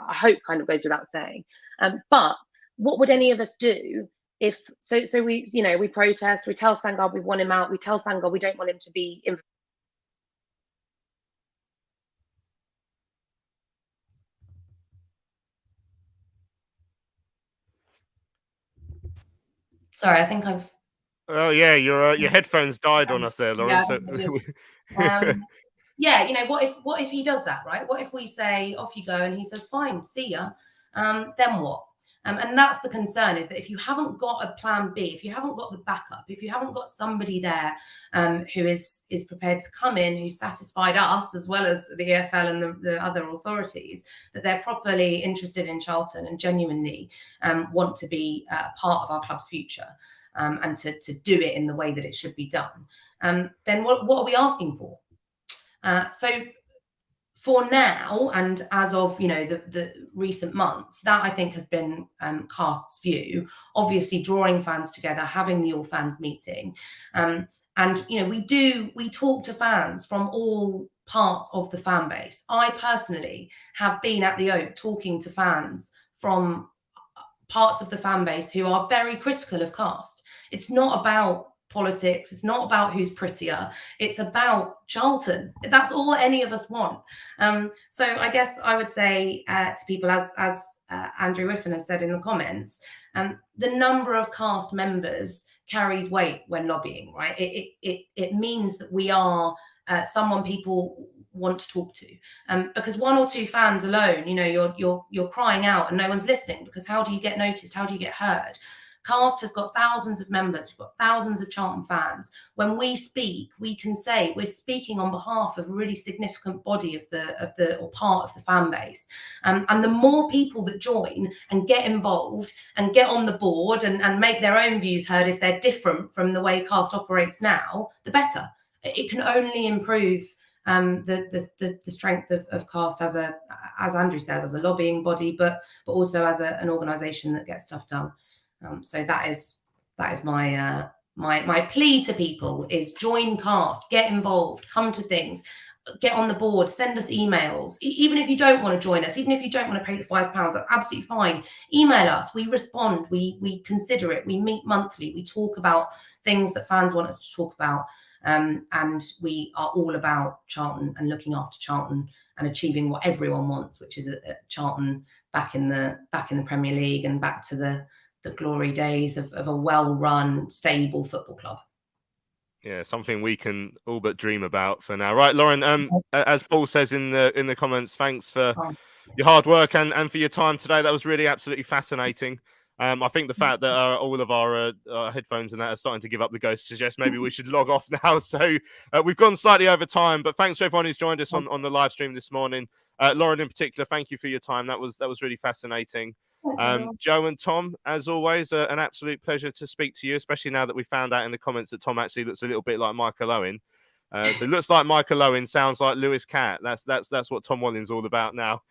S10: I hope kind of goes without saying. But what would any of us do if so we, you know, we protest, we tell Sangard we want him out, we tell Sangard we don't want him to be in.
S11: Sorry, I think I've.
S1: Oh yeah, your headphones died on us there, Lauren.
S11: Yeah, you know, what if he does that, right? What if we say off you go, and he says fine, see ya? Then what? And that's the concern, is that if you haven't got a plan B, if you haven't got the backup, if you haven't got somebody there who is prepared to come in, who satisfied us as well as the EFL and the other authorities, that they're properly interested in Charlton and genuinely want to be part of our club's future, and to do it in the way that it should be done, then what are we asking for? So for now, and as of, you know, the recent months, that I think has been Cast's view. Obviously, drawing fans together, having the all fans meeting, and you know, we talk to fans from all parts of the fan base. I personally have been at the Oak talking to fans from parts of the fan base who are very critical of Cast. It's not about politics, it's not about who's prettier, it's about Charlton. That's all any of us want. So I guess I would say to people, as Andrew Whiffen has said in the comments, the number of Cast members carries weight when lobbying, right? It means that we are someone people want to talk to, because one or two fans alone, you know, you're crying out and no one's listening, because how do you get noticed? How do you get heard? Cast has got thousands of members. We've got thousands of Charlton fans. When we speak, we can say we're speaking on behalf of a really significant body of the or part of the fan base. And the more people that join and get involved and get on the board and make their own views heard, if they're different from the way Cast operates now, the better. It can only improve the strength of Cast as Andrew says, as a lobbying body, but also as an organisation that gets stuff done. So that is my plea to people, is join Cast, get involved, come to things, get on the board, send us emails. Even if you don't want to join us, even if you don't want to pay the £5, that's absolutely fine. Email us, we respond, we consider it, we meet monthly, we talk about things that fans want us to talk about, and we are all about Charlton and looking after Charlton and achieving what everyone wants, which is a Charlton back in the Premier League and back to the glory days of a well-run, stable football club.
S1: Yeah, something we can all but dream about for now. Right, Lauren, as Paul says in the comments, thanks for your hard work and for your time today. That was really absolutely fascinating. I think the fact that all of our headphones and that are starting to give up the ghost suggests maybe we should log off now. So we've gone slightly over time, but thanks to everyone who's joined us on the live stream this morning. Lauren in particular, thank you for your time. That was really fascinating. Joe and Tom, as always, an absolute pleasure to speak to you, especially now that we found out in the comments that Tom actually looks a little bit like Michael Owen. So it looks like Michael Owen, sounds like Lewis Catt. That's what Tom Walling's all about now.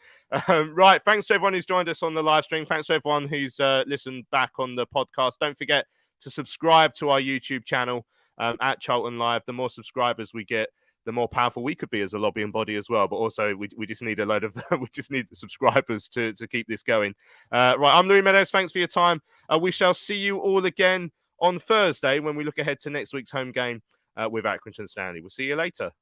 S1: Right, thanks to everyone who's joined us on the live stream. Thanks to everyone who's listened back on the podcast. Don't forget to subscribe to our YouTube channel at Charlton Live. The more subscribers we get, the more powerful we could be as a lobbying body as well. But also, we just need a load of we just need subscribers to keep this going. Right, I'm Louis Meadows. Thanks for your time. We shall see you all again on Thursday when we look ahead to next week's home game with Accrington Stanley. We'll see you later.